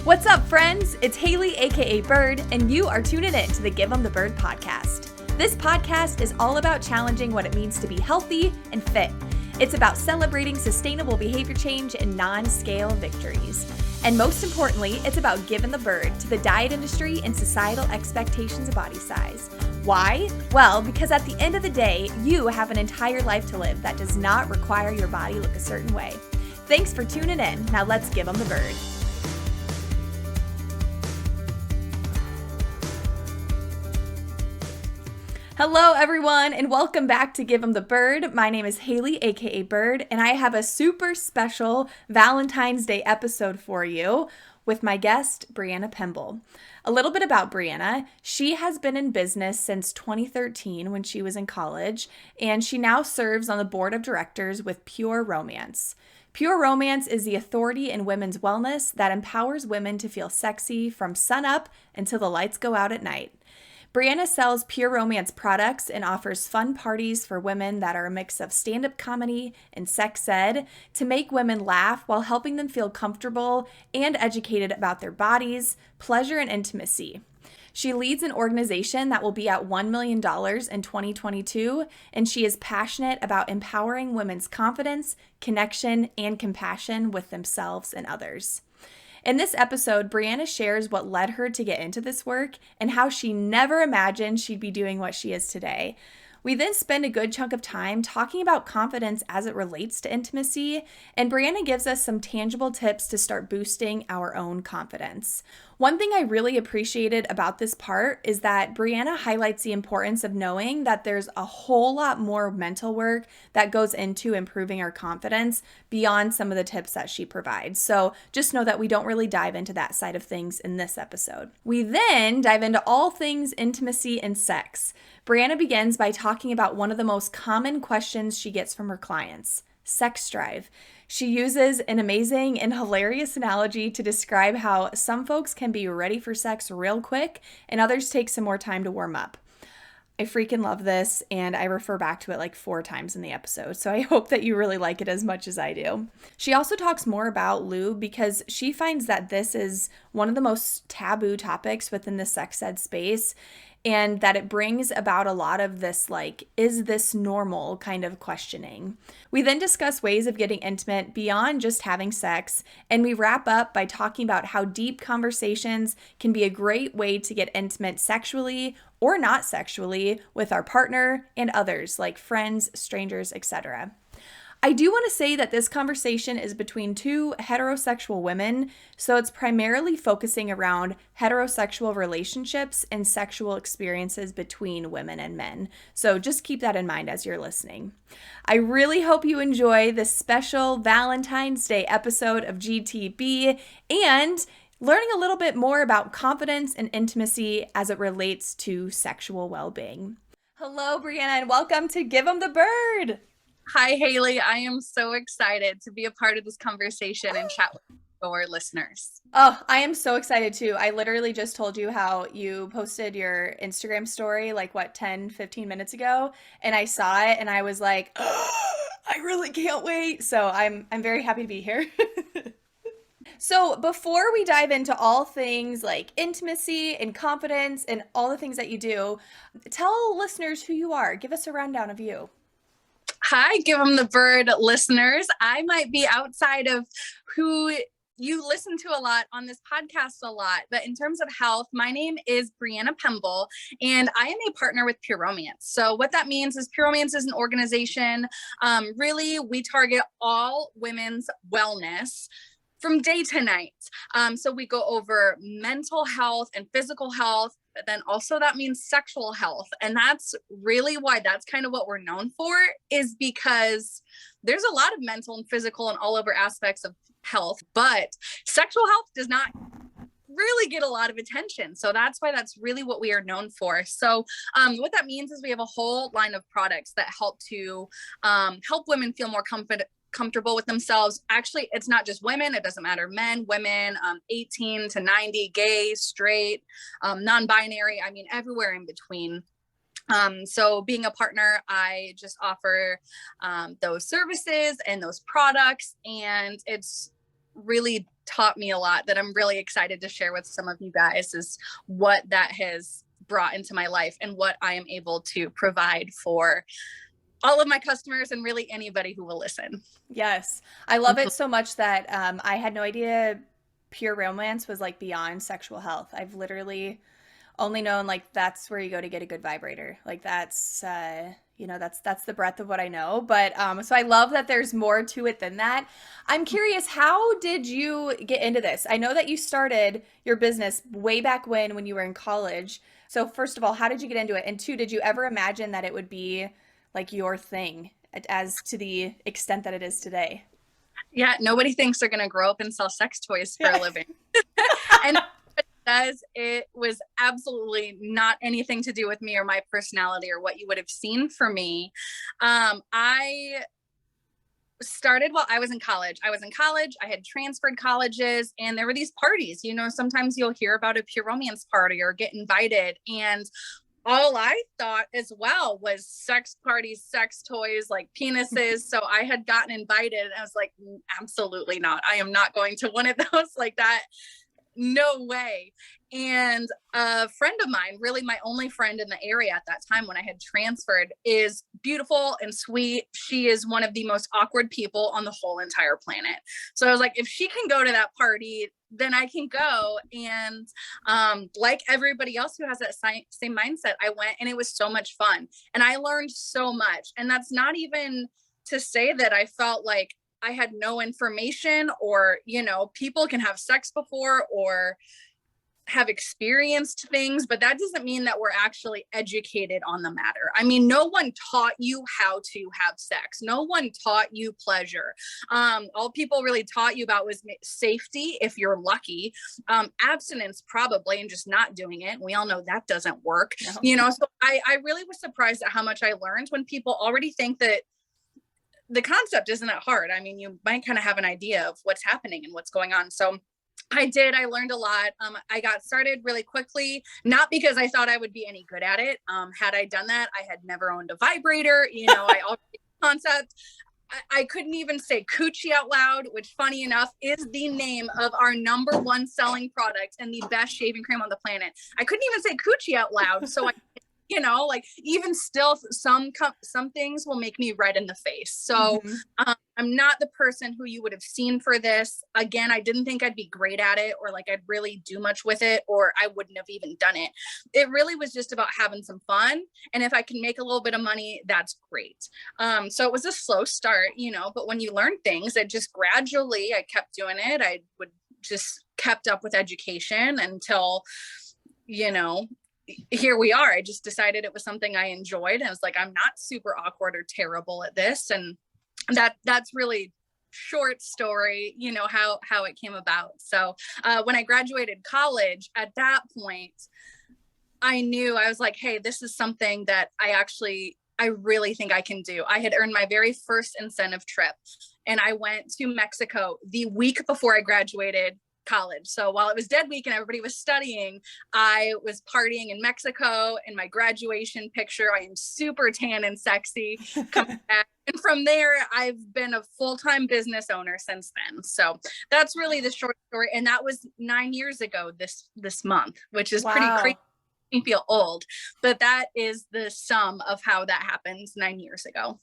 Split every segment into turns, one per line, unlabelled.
What's up, friends? It's Haley, aka Bird, and you are tuning in to the Give 'em the Bird podcast. This podcast is all about challenging what it means to be healthy and fit. It's about celebrating sustainable behavior change and non-scale victories. And most importantly, it's about giving the bird to the diet industry and societal expectations of body size. Why? Well, because at the end of the day, you have an entire life to live that does not require your body look a certain way. Thanks for tuning in. Now let's give 'em the bird. Hello, everyone, and welcome back to Give 'em the Bird. My name is Haley, aka Bird, and I have a super special Valentine's Day episode for you with my guest, Breanna Pemble. A little bit about Breanna. She has been in business since 2013 when she was in college, and she now serves on the board of directors with Pure Romance. Pure Romance is the authority in women's wellness that empowers women to feel sexy from sunup until the lights go out at night. Breanna sells Pure Romance products and offers fun parties for women that are a mix of stand-up comedy and sex ed to make women laugh while helping them feel comfortable and educated about their bodies, pleasure, and intimacy. She leads an organization that will be at $1 million in 2022, and she is passionate about empowering women's confidence, connection, and compassion with themselves and others. In this episode, Breanna shares what led her to get into this work and how she never imagined she'd be doing what she is today. We then spend a good chunk of time talking about confidence as it relates to intimacy, and Breanna gives us some tangible tips to start boosting our own confidence. One thing I really appreciated about this part is that Breanna highlights the importance of knowing that there's a whole lot more mental work that goes into improving our confidence beyond some of the tips that she provides. So just know that we don't really dive into that side of things in this episode. We then dive into all things intimacy and sex. Breanna begins by talking about one of the most common questions she gets from her clients: sex drive. She uses an amazing and hilarious analogy to describe how some folks can be ready for sex real quick and others take some more time to warm up. I freaking love this, and I refer back to it like 4 times in the episode, so I hope that you really like it as much as I do. She also talks more about lube because she finds that this is one of the most taboo topics within the sex ed space, and that it brings about a lot of this, like, is this normal kind of questioning. We then discuss ways of getting intimate beyond just having sex, and we wrap up by talking about how deep conversations can be a great way to get intimate sexually or not sexually with our partner and others, like friends, strangers, etc. I do want to say that this conversation is between 2 heterosexual women, so it's primarily focusing around heterosexual relationships and sexual experiences between women and men. So just keep that in mind as you're listening. I really hope you enjoy this special Valentine's Day episode of GTB and learning a little bit more about confidence and intimacy as it relates to sexual well-being. Hello, Breanna, and welcome to Give 'em the Bird.
Hi, Haley. I am so excited to be a part of this conversation and chat with our listeners.
Oh, I am so excited too. I literally just told you how you posted your Instagram story 10, 15 minutes ago, and I saw it and I was like, oh, I really can't wait. So I'm very happy to be here. So before we dive into all things like intimacy and confidence and all the things that you do, tell listeners who you are. Give us a rundown of you.
Hi, Give 'em the Bird listeners. I might be outside of who you listen to a lot on this podcast a lot, but in terms of health, my name is Breanna Pemble, and I am a partner with Pure Romance. So what that means is Pure Romance is an organization. Really, we target all women's wellness from day to night. So we go over mental health and physical health, but then also that means sexual health. And that's really why that's kind of what we're known for, is because there's a lot of mental and physical and all over aspects of health, but sexual health does not really get a lot of attention. So that's why that's really what we are known for. So what that means is we have a whole line of products that help to help women feel more comfortable with themselves. Actually, it's not just women. It doesn't matter. Men, women, 18 to 90, gay, straight, non-binary. I mean, everywhere in between. So being a partner, I just offer those services and those products, and it's really taught me a lot that I'm really excited to share with some of you guys, is what that has brought into my life and what I am able to provide for all of my customers and really anybody who will listen.
Yes. I love it so much that I had no idea pure romance was like beyond sexual health. I've literally only known like that's where you go to get a good vibrator. Like that's that's the breadth of what I know. But so I love that there's more to it than that. I'm curious, how did you get into this? I know that you started your business way back when you were in college. So first of all, how did you get into it? And two, did you ever imagine that it would be like your thing as to the extent that it is today?
Yeah, nobody thinks they're going to grow up and sell sex toys for a living. And it was absolutely not anything to do with me or my personality or what you would have seen for me. I started while I was in college. I had transferred colleges, and there were these parties. Sometimes you'll hear about a pure romance party or get invited, and all I thought as well was sex parties, sex toys, like penises. So I had gotten invited, and I was like, absolutely not. I am not going to one of those like that. No way. And a friend of mine, really my only friend in the area at that time when I had transferred, is beautiful and sweet. She is one of the most awkward people on the whole entire planet. So I was like, if she can go to that party, then I can go. And like everybody else who has that same mindset, I went, and it was so much fun. And I learned so much. And that's not even to say that I felt like I had no information, or, people can have sex before or have experienced things, but that doesn't mean that we're actually educated on the matter. I mean, no one taught you how to have sex. No one taught you pleasure. All people really taught you about was safety, if you're lucky, abstinence probably, and just not doing it. We all know that doesn't work. No. So I really was surprised at how much I learned when people already think that the concept isn't that hard. I mean, you might kind of have an idea of what's happening and what's going on. So I learned a lot. I got started really quickly, not because I thought I would be any good at it. Had I done that, I had never owned a vibrator. I already concept. I couldn't even say coochie out loud, which funny enough is the name of our number one selling product and the best shaving cream on the planet. I couldn't even say coochie out loud. So like even still some things will make me red in the face. So I'm not the person who you would have seen for this. Again, I didn't think I'd be great at it, or like I'd really do much with it, or I wouldn't have even done it. It really was just about having some fun. And if I can make a little bit of money, that's great. So it was a slow start, but when you learn things, it just gradually, I kept doing it. I would just kept up with education until, here we are. I just decided it was something I enjoyed. And I was like, I'm not super awkward or terrible at this. And that's really short story, how it came about. So when I graduated college, at that point, I knew, I was like, hey, this is something that I really think I can do. I had earned my very first incentive trip, and I went to Mexico the week before I graduated college. So while it was dead week and everybody was studying, I was partying in Mexico. In my graduation picture, I am super tan and sexy coming back. And from there, I've been a full-time business owner since then. So that's really the short story. And that was 9 years ago this month, which is pretty crazy. Me feel old, but that is the sum of how that happens 9 years ago.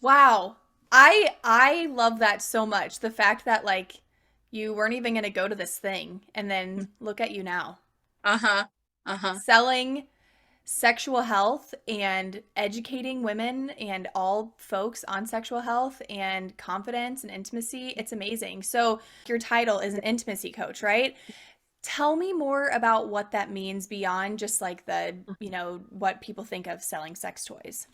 Wow. I love that so much. The fact that like you weren't even going to go to this thing, and then look at you now. Selling sexual health and educating women and all folks on sexual health and confidence and intimacy. It's amazing. So your title is an intimacy coach, right? Tell me more about what that means beyond just like the, what people think of selling sex toys.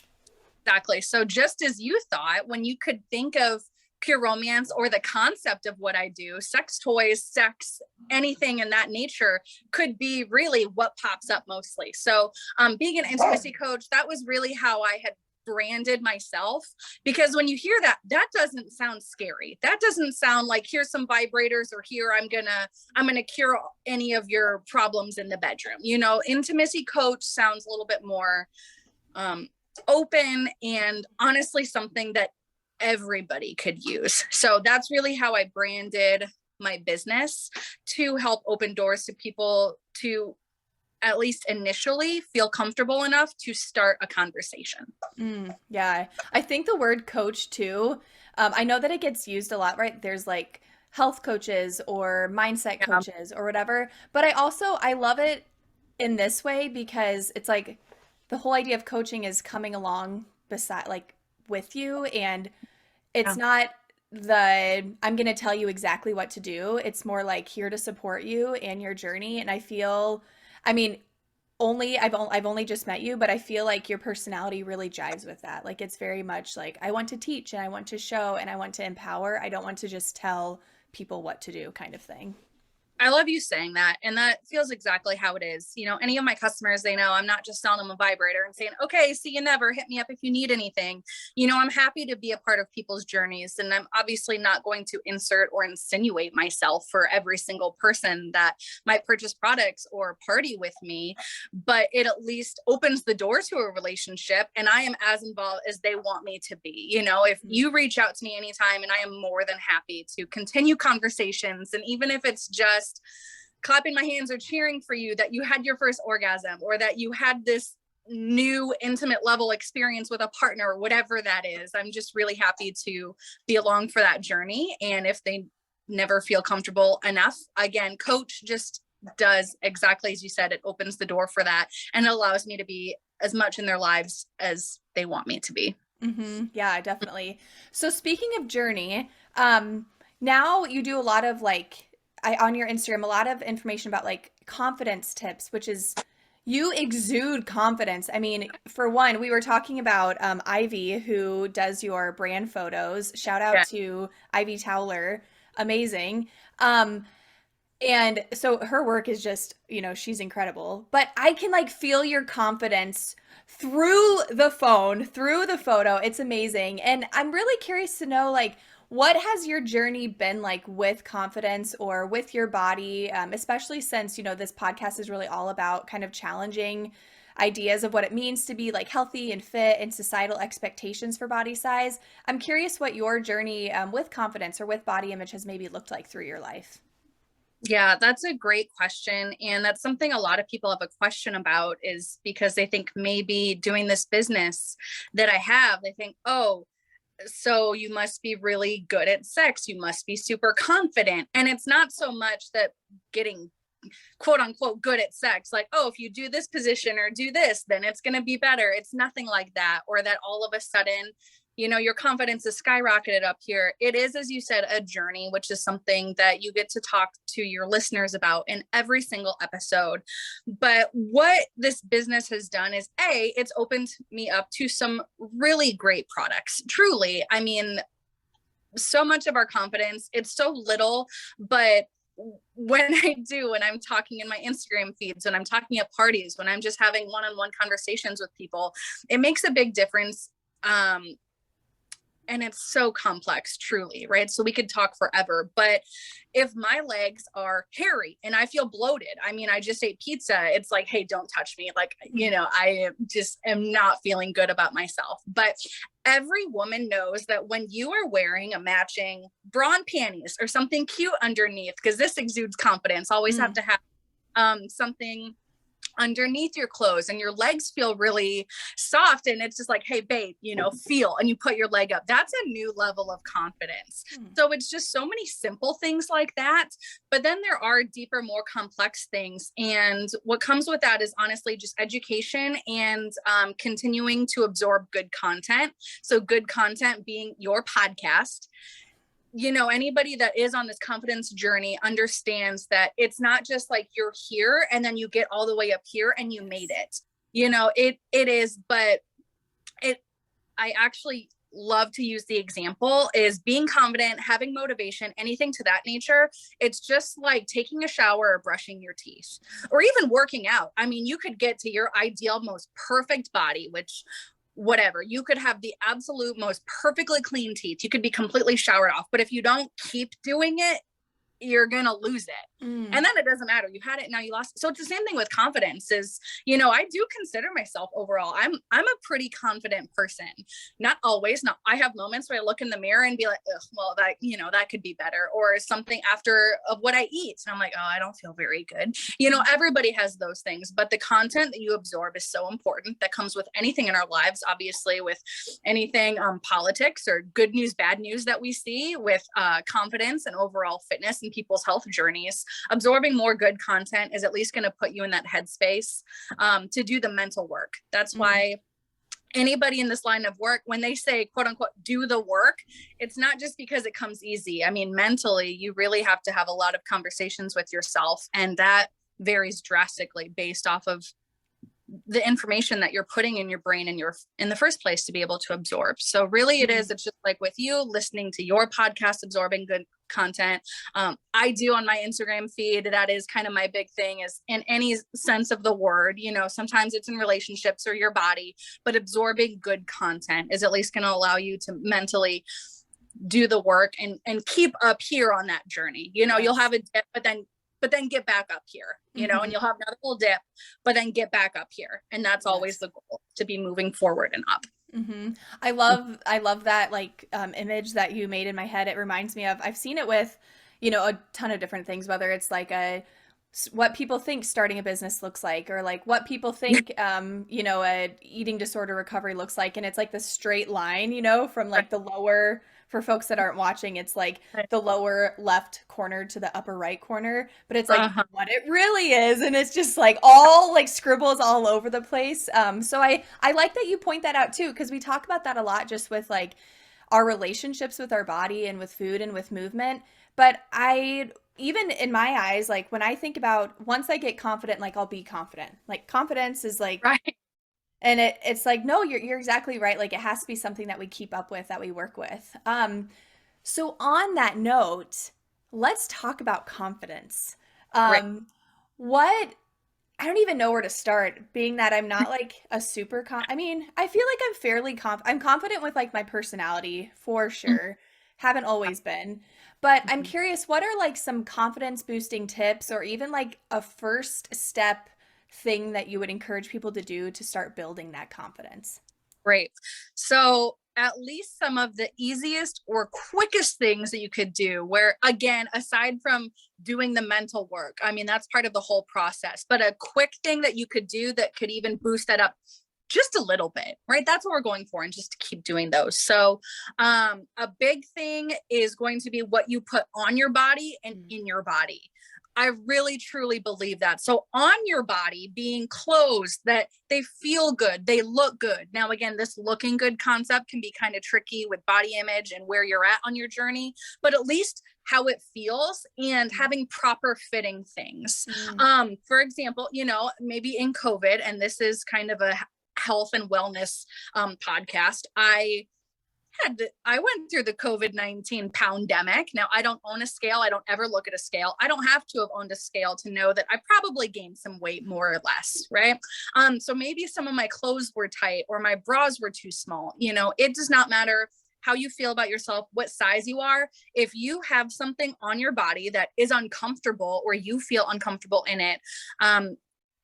Exactly. So just as you thought, when you could think of pure romance or the concept of what I do, sex toys, sex, anything in that nature could be really what pops up mostly. So being an intimacy coach, that was really how I had branded myself, because when you hear that, that doesn't sound scary. That doesn't sound like here's some vibrators, or here I'm gonna cure any of your problems in the bedroom. Intimacy coach sounds a little bit more open, and honestly something that everybody could use. So that's really how I branded my business to help open doors to people to at least initially feel comfortable enough to start a conversation.
Yeah, I think the word coach too, I know that it gets used a lot, right? There's like health coaches or mindset
Yeah.
coaches or whatever. But I love it in this way because it's like the whole idea of coaching is coming along beside, like with you. And it's
Yeah.
not the, I'm going to tell you exactly what to do. It's more like here to support you and your journey. And I feel, I mean, I've only just met you, but I feel like your personality really jives with that. Like it's very much like I want to teach and I want to show and I want to empower. I don't want to just tell people what to do kind of thing.
I love you saying that. And that feels exactly how it is. You know, any of my customers, they know I'm not just selling them a vibrator and saying, okay, see you never, hit me up if you need anything. You know, I'm happy to be a part of people's journeys. And I'm obviously not going to insert or insinuate myself for every single person that might purchase products or party with me, but it at least opens the door to a relationship. And I am as involved as they want me to be. You know, if you reach out to me anytime, and I am more than happy to continue conversations. And even if it's just clapping my hands or cheering for you that you had your first orgasm or that you had this new intimate level experience with a partner or whatever that is, I'm just really happy to be along for that journey. And if they never feel comfortable enough, again, coach just does exactly as you said. It opens the door for that and it allows me to be as much in their lives as they want me to be.
Yeah, definitely. So speaking of journey, now you do a lot of like on your Instagram, a lot of information about like confidence tips, which is you exude confidence. I mean, for one, we were talking about Ivy, who does your brand photos. Shout out
Yeah.
to Ivy Towler, amazing. Um, and so her work is just, she's incredible. But I can like feel your confidence through the phone, through the photo. It's amazing. And I'm really curious to know like what has your journey been like with confidence or with your body, especially since, this podcast is really all about kind of challenging ideas of what it means to be like healthy and fit and societal expectations for body size. I'm curious what your journey with confidence or with body image has maybe looked like through your life.
Yeah, that's a great question. And that's something a lot of people have a question about is because they think maybe doing this business that I have, they think, oh, so you must be really good at sex. You must be super confident. And it's not so much that getting quote unquote good at sex, like, oh, if you do this position or do this, then it's going to be better. It's nothing like that. Or that all of a sudden, your confidence is skyrocketed up here. It is, as you said, a journey, which is something that you get to talk to your listeners about in every single episode. But what this business has done is it's opened me up to some really great products. Truly. I mean, so much of our confidence, it's so little, but when I'm talking in my Instagram feeds, when I'm talking at parties, when I'm just having one-on-one conversations with people, it makes a big difference. And it's so complex, truly, right? So we could talk forever, but if my legs are hairy and I feel bloated, I mean, I just ate pizza. It's like, hey, don't touch me. Like, I just am not feeling good about myself. But every woman knows that when you are wearing a matching bra and panties or something cute underneath, because this exudes confidence, always have to have something underneath your clothes and your legs feel really soft and it's just like, hey babe, feel, and you put your leg up, that's a new level of confidence. So it's just so many simple things like that, but then there are deeper, more complex things, and what comes with that is honestly just education and continuing to absorb good content. So good content being your podcast. Anybody that is on this confidence journey understands that it's not just like you're here and then you get all the way up here and you made it. It is, but I actually love to use the example is being confident, having motivation, anything to that nature. It's just like taking a shower or brushing your teeth or even working out. I mean, you could get to your ideal, most perfect body, which whatever, you could have the absolute most perfectly clean teeth. You could be completely showered off, but if you don't keep doing it, you're going to lose it. And then it doesn't matter. You had it, now you lost it. So it's the same thing with confidence is, I do consider myself overall, I'm a pretty confident person. Not always. Not, I have moments where I look in the mirror and be like, well, that, that could be better, or something after of what I eat. And I'm like, oh, I don't feel very good. Everybody has those things, but the content that you absorb is so important. That comes with anything in our lives, obviously, with anything, politics or good news, bad news that we see, with confidence and overall fitness and people's health journeys. Absorbing more good content is at least going to put you in that headspace to do the mental work. That's why anybody in this line of work, when they say, quote unquote, do the work, it's not just because it comes easy. I mean, mentally, you really have to have a lot of conversations with yourself, and that varies drastically based off of the information that you're putting in your brain and you're in the first place to be able to absorb. So really it's just like with you listening to your podcast, absorbing good content. I do on my Instagram feed. That is kind of my big thing, is in any sense of the word, sometimes it's in relationships or your body, but absorbing good content is at least going to allow you to mentally do the work and keep up here on that journey. You'll have a dip, but then get back up here, and you'll have another little dip, but then get back up here. And that's always the goal, to be moving forward and up.
I love that image that you made in my head. It reminds me of, I've seen it with, a ton of different things, whether it's like what people think starting a business looks like, or like what people think, a eating disorder recovery looks like. And it's like the straight line, from like the lower, for folks that aren't watching, it's like the lower left corner to the upper right corner, but it's like what it really is. And it's just like all like scribbles all over the place. So I like that you point that out too, because we talk about that a lot just with like our relationships with our body and with food and with movement. But even in my eyes, like when I think about, once I get confident, like I'll be confident. Like confidence is like,
right.
And it's like, no, you're exactly right. Like it has to be something that we keep up with, that we work with. So on that note, let's talk about confidence.
Right.
What, I don't even know where to start, being that I'm not like a super I mean, I feel like I'm fairly I'm confident with like my personality for sure. Haven't always been. But I'm curious, what are like some confidence boosting tips, or even like a first step thing that you would encourage people to do to start building that confidence?
Great. So at least some of the easiest or quickest things that you could do, where again, aside from doing the mental work, I mean, that's part of the whole process, but a quick thing that you could do that could even boost that up just a little bit, right? That's what we're going for, and just to keep doing those. So a big thing is going to be what you put on your body and in your body. I really, truly believe that. So on your body, being clothes that they feel good, they look good. Now, again, this looking good concept can be kind of tricky with body image and where you're at on your journey, but at least how it feels and having proper fitting things. For example, maybe in COVID, and this is kind of a health and wellness podcast, I went through the COVID-19 pandemic. Now, I don't own a scale. I don't ever look at a scale. I don't have to have owned a scale to know that I probably gained some weight, more or less, right? So maybe some of my clothes were tight, or my bras were too small. It does not matter how you feel about yourself, what size you are. If you have something on your body that is uncomfortable, or you feel uncomfortable in it,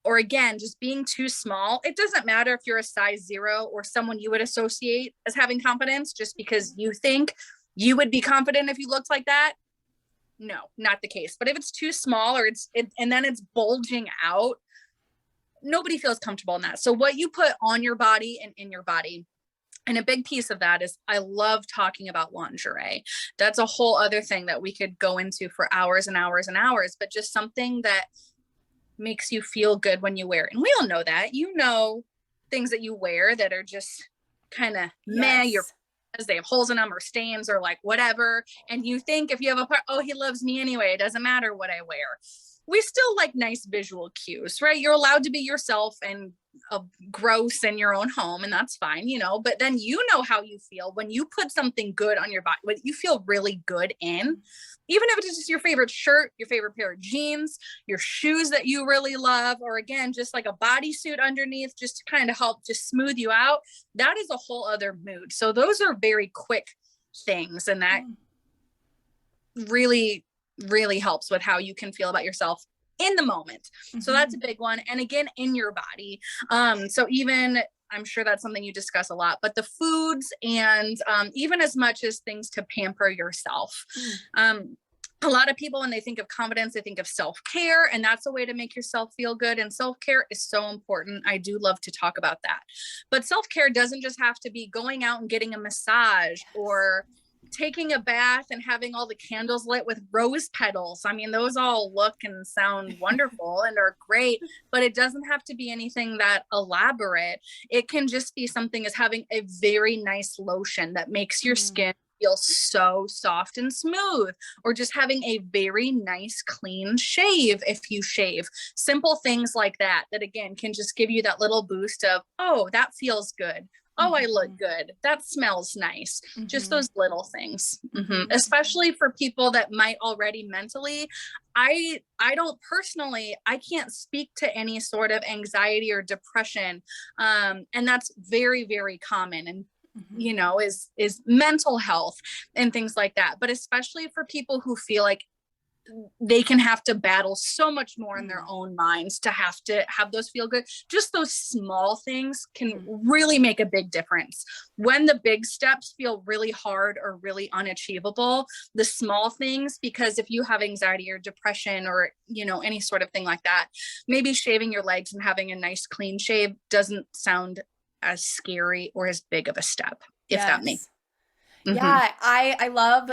or again, just being too small, it doesn't matter if you're a size 0 or someone you would associate as having confidence just because you think you would be confident if you looked like that. No, not the case. But if it's too small, or and then it's bulging out, nobody feels comfortable in that. So what you put on your body and in your body. And a big piece of that is, I love talking about lingerie. That's a whole other thing that we could go into for hours and hours and hours, but just something that makes you feel good when you wear it. And we all know that, things that you wear that are just kind of meh, as they have holes in them or stains or like whatever. And you think if you have a part, oh, he loves me anyway, it doesn't matter what I wear. We still like nice visual cues, right? You're allowed to be yourself and gross in your own home, and that's fine, but then how you feel when you put something good on your body, what you feel really good in, even if it's just your favorite shirt, your favorite pair of jeans, your shoes that you really love, or again, just like a bodysuit underneath, just to kind of help just smooth you out. That is a whole other mood. So those are very quick things, and that really really helps with how you can feel about yourself in the moment. So that's a big one. And again, in your body. So even, I'm sure that's something you discuss a lot, but the foods and even as much as things to pamper yourself. A lot of people, when they think of confidence, they think of self-care, and that's a way to make yourself feel good. And self-care is so important. I do love to talk about that. But self-care doesn't just have to be going out and getting a massage or taking a bath and having all the candles lit with rose petals. I mean, those all look and sound wonderful and are great, but it doesn't have to be anything that elaborate. It can just be something as having a very nice lotion that makes your skin feel so soft and smooth, or just having a very nice clean shave if you shave. Simple things like that, that again can just give you that little boost of, oh, that feels good. Oh, I look good. That smells nice. Just those little things. Especially for people that might already mentally, I don't personally, I can't speak to any sort of anxiety or depression. And that's very, very common. And you know, is mental health and things like that. But especially for people who feel like they can have to battle so much more in their own minds to have those feel good. Just those small things can really make a big difference. When the big steps feel really hard or really unachievable, the small things, because if you have anxiety or depression or, you know, any sort of thing like that, maybe shaving your legs and having a nice clean shave doesn't sound as scary or as big of a step, if that makes sense.
Yeah, I love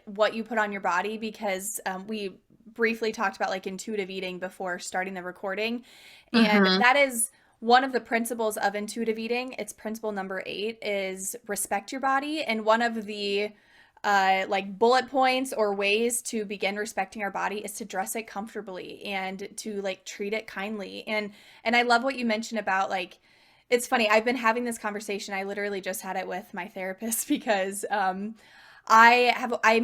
what you put on your body, because we briefly talked about like intuitive eating before starting the recording. And that is one of the principles of intuitive eating. It's principle number 8 is respect your body. And one of the like bullet points or ways to begin respecting our body is to dress it comfortably and to like treat it kindly. And I love what you mentioned about like, it's funny, I've been having this conversation. I literally just had it with my therapist because I'm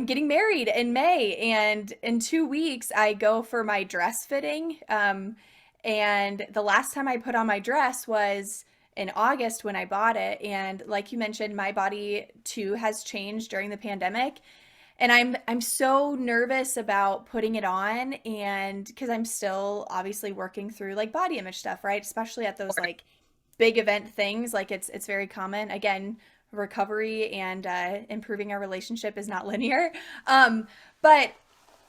getting married in May, and in 2 weeks I go for my dress fitting. And the last time I put on my dress was in August when I bought it. And like you mentioned, my body too has changed during the pandemic. And I'm so nervous about putting it on, and because I'm still obviously working through like body image stuff, right? Especially at those like big event things, like it's very common. Again, recovery and improving our relationship is not linear. But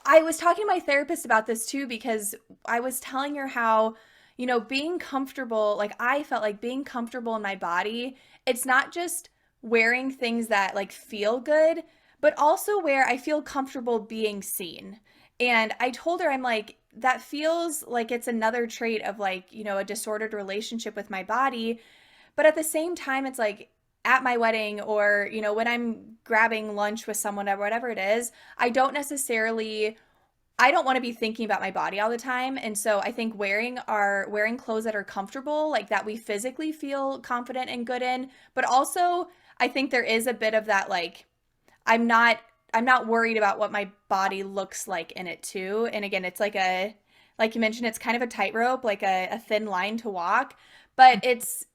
I was talking to my therapist about this too, because I was telling her how, you know, being comfortable, like I felt like being comfortable in my body, it's not just wearing things that like feel good, but also where I feel comfortable being seen. And I told her, I'm like, that feels like it's another trait of like, you know, a disordered relationship with my body. But at the same time, it's like at my wedding, or, you know, when I'm grabbing lunch with someone or whatever it is, I don't want to be thinking about my body all the time. And so I think wearing clothes that are comfortable, like that we physically feel confident and good in, but also I think there is a bit of that, like, I'm not worried about what my body looks like in it too. And again, it's like you mentioned, it's kind of a tightrope, like a thin line to walk, but it's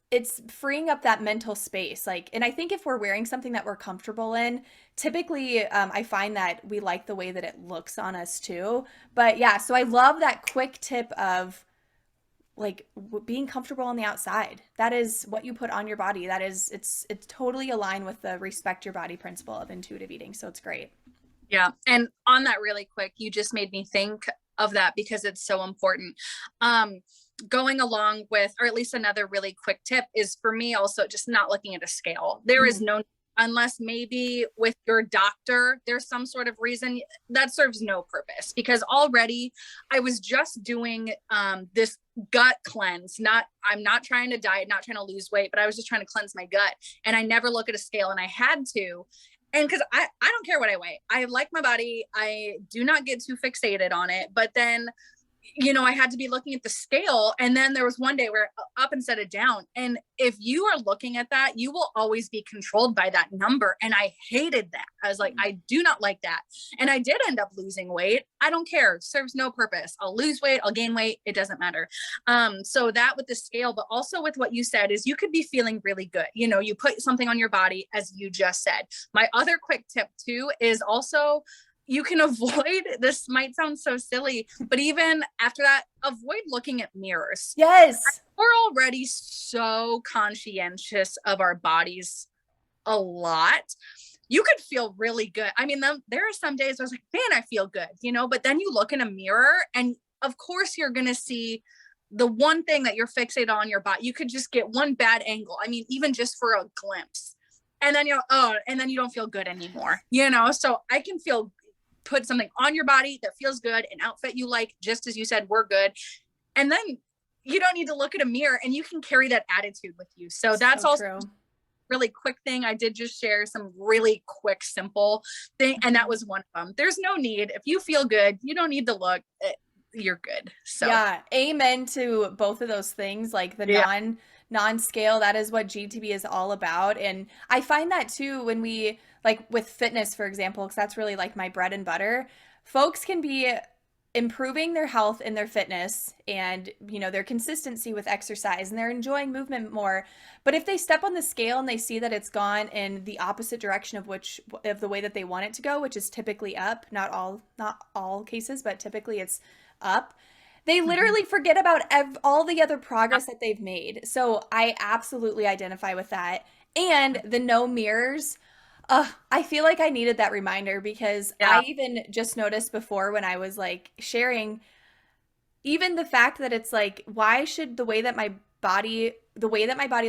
freeing up that mental space. Like, and I think if we're wearing something that we're comfortable in, typically, I find that we like the way that it looks on us too. But yeah, so I love that quick tip of like being comfortable on the outside. That is what you put on your body. That is, it's totally aligned with the respect your body principle of intuitive eating. So it's great.
Yeah. And on that really quick, you just made me think of that because it's so important. Going along with, or at least another really quick tip is for me also just not looking at a scale. There is no, unless maybe with your doctor, there's some sort of reason that serves no purpose, because already I was just doing this gut cleanse. I'm not trying to diet, not trying to lose weight, but I was just trying to cleanse my gut. And I never look at a scale, and I had to. And because I don't care what I weigh. I like my body. I do not get too fixated on it. But then, you know, I had to be looking at the scale. And then there was one day where up and set it down. And if you are looking at that, you will always be controlled by that number. And I hated that. I was like, I do not like that. And I did end up losing weight. I don't care. It serves no purpose. I'll lose weight. I'll gain weight. It doesn't matter. So that with the scale, but also with what you said is you could be feeling really good. You know, you put something on your body, as you just said. My other quick tip too is also, you can avoid, this might sound so silly, but even after that, avoid looking at mirrors.
Yes.
We're already so conscientious of our bodies a lot. You could feel really good. I mean, there are some days I was like, man, I feel good, but then you look in a mirror and of course you're going to see the one thing that you're fixated on your body. You could just get one bad angle. I mean, even just for a glimpse. And then and then you don't feel good anymore, So I can put something on your body that feels good, an outfit you like, just as you said, we're good. And then you don't need to look at a mirror and you can carry that attitude with you. So that's also
true.
Really quick thing. I did just share some really quick, simple thing. And that was one of them. There's no need. If you feel good, you don't need to look. You're good. So
yeah, amen to both of those things. Like the non-scale, that is what GTB is all about. And I find that too when we, like with fitness, for example, because that's really like my bread and butter. Folks can be improving their health and their fitness and their consistency with exercise, and they're enjoying movement more, but if they step on the scale and they see that it's gone in the opposite direction of the way that they want it to go, which is typically up, not all cases, but typically it's up, they literally forget about all the other progress that they've made. So I absolutely identify with that. And the no mirrors, I feel like I needed that reminder because I even just noticed before when I was like sharing, even the fact that it's like, why should the way that my body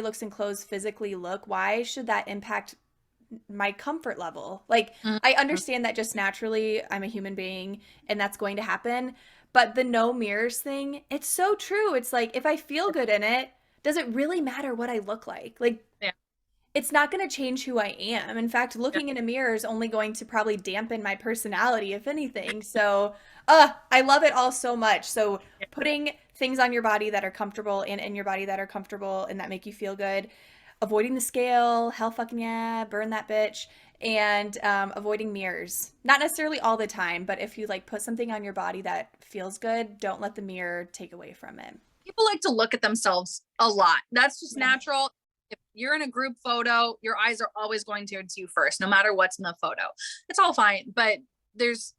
looks in clothes physically look, why should that impact my comfort level? Like, I understand that just naturally I'm a human being and that's going to happen. But the no mirrors thing, it's so true. It's like, if I feel good in it, does it really matter what I look like? Like, it's not going to change who I am. In fact, looking in a mirror is only going to probably dampen my personality, if anything. So, I love it all so much. So, putting things on your body that are comfortable and in your body that are comfortable and that make you feel good, avoiding the scale, hell fucking yeah, burn that bitch, and avoiding mirrors. Not necessarily all the time, but if you like put something on your body that feels good, don't let the mirror take away from it.
People like to look at themselves a lot. That's just natural. If you're in a group photo, your eyes are always going towards you first, no matter what's in the photo. It's all fine, but there's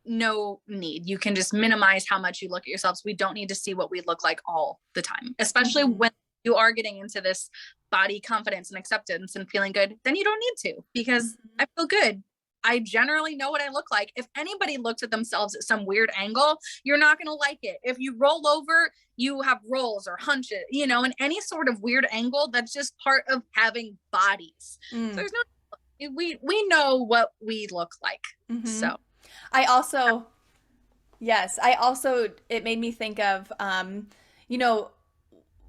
no need. You can just minimize how much you look at yourselves. We don't need to see what we look like all the time, especially when you are getting into this body confidence and acceptance and feeling good. Then you don't need to, because I feel good. I generally know what I look like. If anybody looks at themselves at some weird angle, you're not going to like it. If you roll over, you have rolls or hunches, in any sort of weird angle, that's just part of having bodies. So there's no, we know what we look like. So
I also, it made me think of,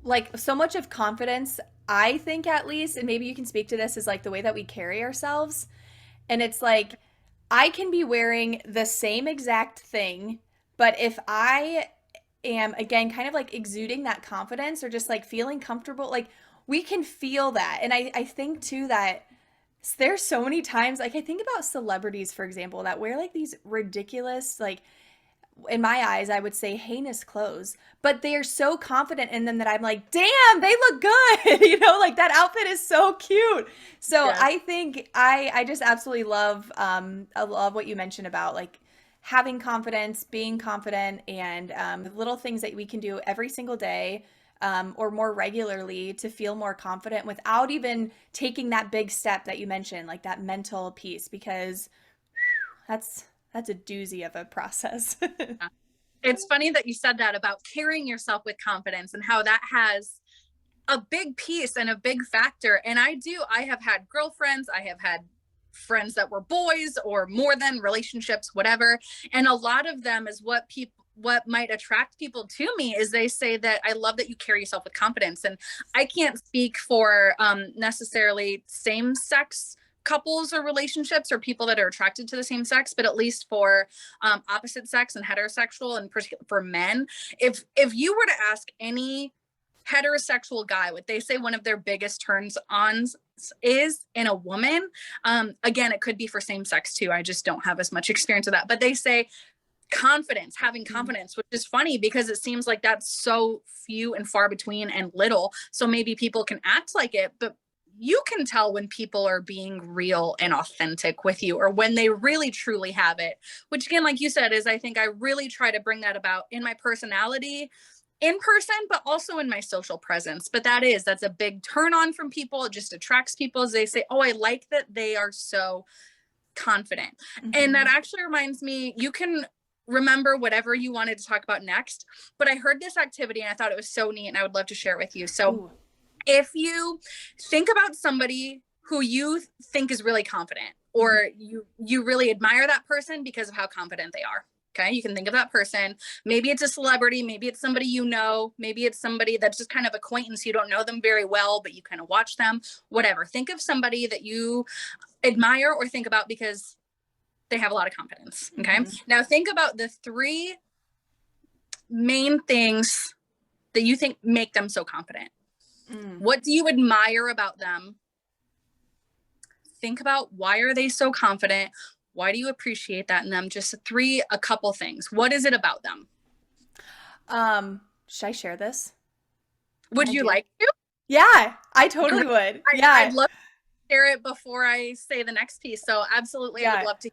like so much of confidence, I think at least, and maybe you can speak to this, is like the way that we carry ourselves. And it's like, I can be wearing the same exact thing, but if I am, again, kind of like exuding that confidence or just like feeling comfortable, like we can feel that. And I think too that there's so many times, like I think about celebrities, for example, that wear like these ridiculous, like in my eyes, I would say heinous clothes, but they are so confident in them that I'm like, damn, they look good. Like that outfit is so cute. So I think I just absolutely love, I love what you mentioned about like having confidence, being confident, and little things that we can do every single day, or more regularly to feel more confident without even taking that big step that you mentioned, like that mental piece, because that's a doozy of a process.
It's funny that you said that about carrying yourself with confidence and how that has a big piece and a big factor. And I have had girlfriends, I have had friends that were boys or more than relationships, whatever. And a lot of them is what might attract people to me is they say that I love that you carry yourself with confidence. And I can't speak for necessarily same sex couples or relationships or people that are attracted to the same sex, but at least for opposite sex and heterosexual, and for men, if you were to ask any heterosexual guy what they say one of their biggest turns ons is in a woman, again, it could be for same sex too, I just don't have as much experience with that, but they say confidence, having confidence, which is funny because it seems like that's so few and far between and little. So maybe people can act like it, but you can tell when people are being real and authentic with you, or when they really truly have it, which again, like you said, is I think I really try to bring that about in my personality in person, but also in my social presence. But that's a big turn on from people. It just attracts people as they say, oh, I like that they are so confident.
Mm-hmm.
And that actually reminds me, you can remember whatever you wanted to talk about next, but I heard this activity and I thought it was so neat and I would love to share it with you. So
Ooh.
if you think about somebody who you think is really confident, or you really admire that person because of how confident they are. Okay. You can think of that person. Maybe it's a celebrity. Maybe it's somebody you know. Maybe it's somebody that's just kind of acquaintance. You don't know them very well, but you kind of watch them, whatever. Think of somebody that you admire or think about because they have a lot of confidence. Okay. Now think about the 3 main things that you think make them so confident. What do you admire about them? Think about, why are they so confident? Why do you appreciate that in them? Just a couple things. What is it about them?
Should I share this?
Would you like to?
Yeah, I totally would. Yeah.
I'd love to share it before I say the next piece. So absolutely, I would love to.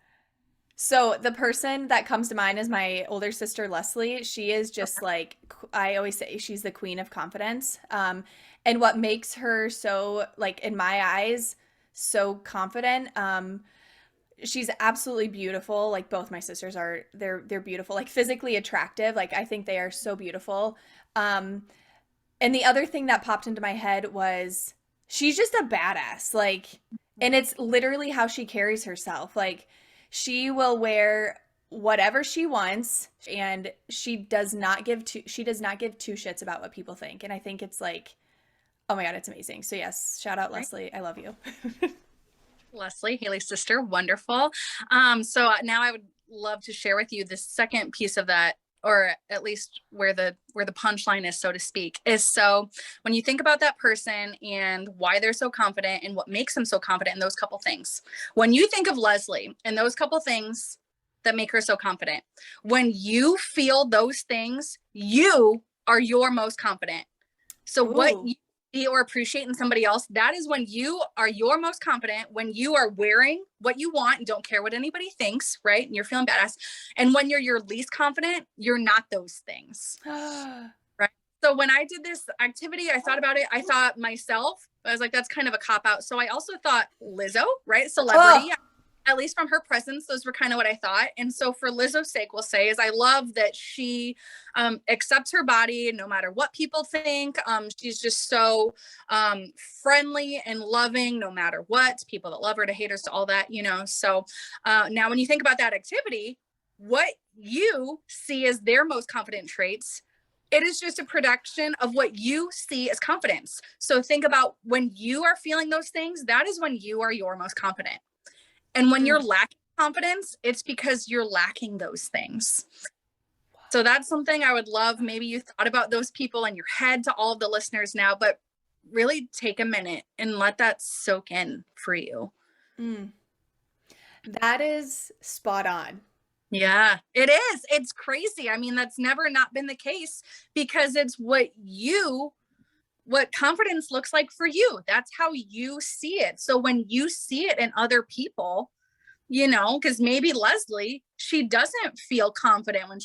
So the person that comes to mind is my older sister, Leslie. She is just like, I always say, she's the queen of confidence. And what makes her so, like, in my eyes, so confident, she's absolutely beautiful. Like, both my sisters are, they're beautiful, like physically attractive. Like, I think they are so beautiful. And the other thing that popped into my head was, she's just a badass. Like, and it's literally how she carries herself. Like, she will wear whatever she wants, and she does not give two shits about what people think. And I think it's like, oh my God, it's amazing. So yes, shout out Leslie. I love you.
Leslie, Haley's sister. Wonderful. So now I would love to share with you the second piece of that, or at least where the punchline is, so to speak, is, so when you think about that person and why they're so confident and what makes them so confident in those couple things, when you think of Leslie and those couple things that make her so confident, when you feel those things, you are your most confident. So what you see or appreciate in somebody else, that is when you are your most confident, when you are wearing what you want and don't care what anybody thinks, right? And you're feeling badass. And when you're your least confident, you're not those things. Right? So when I did this activity, I thought about it. I thought myself, I was like, that's kind of a cop out. So I also thought Lizzo, right? Celebrity. At least from her presence, those were kind of what I thought. And so for Lizzo's sake, we'll say, is I love that she accepts her body no matter what people think. She's just so friendly and loving no matter what. People that love her to haters to all that, you know. So now when you think about that activity, what you see as their most confident traits, it is just a production of what you see as confidence. So think about when you are feeling those things, that is when you are your most confident. And when you're lacking confidence, it's because you're lacking those things. So that's something I would love. Maybe you thought about those people in your head, to all of the listeners now, but really take a minute and let that soak in for you.
That is spot on.
Yeah, it is. It's crazy. I mean, that's never not been the case, because it's what confidence looks like for you. That's how you see it. So when you see it in other people, you know, because maybe Leslie, she doesn't feel confident when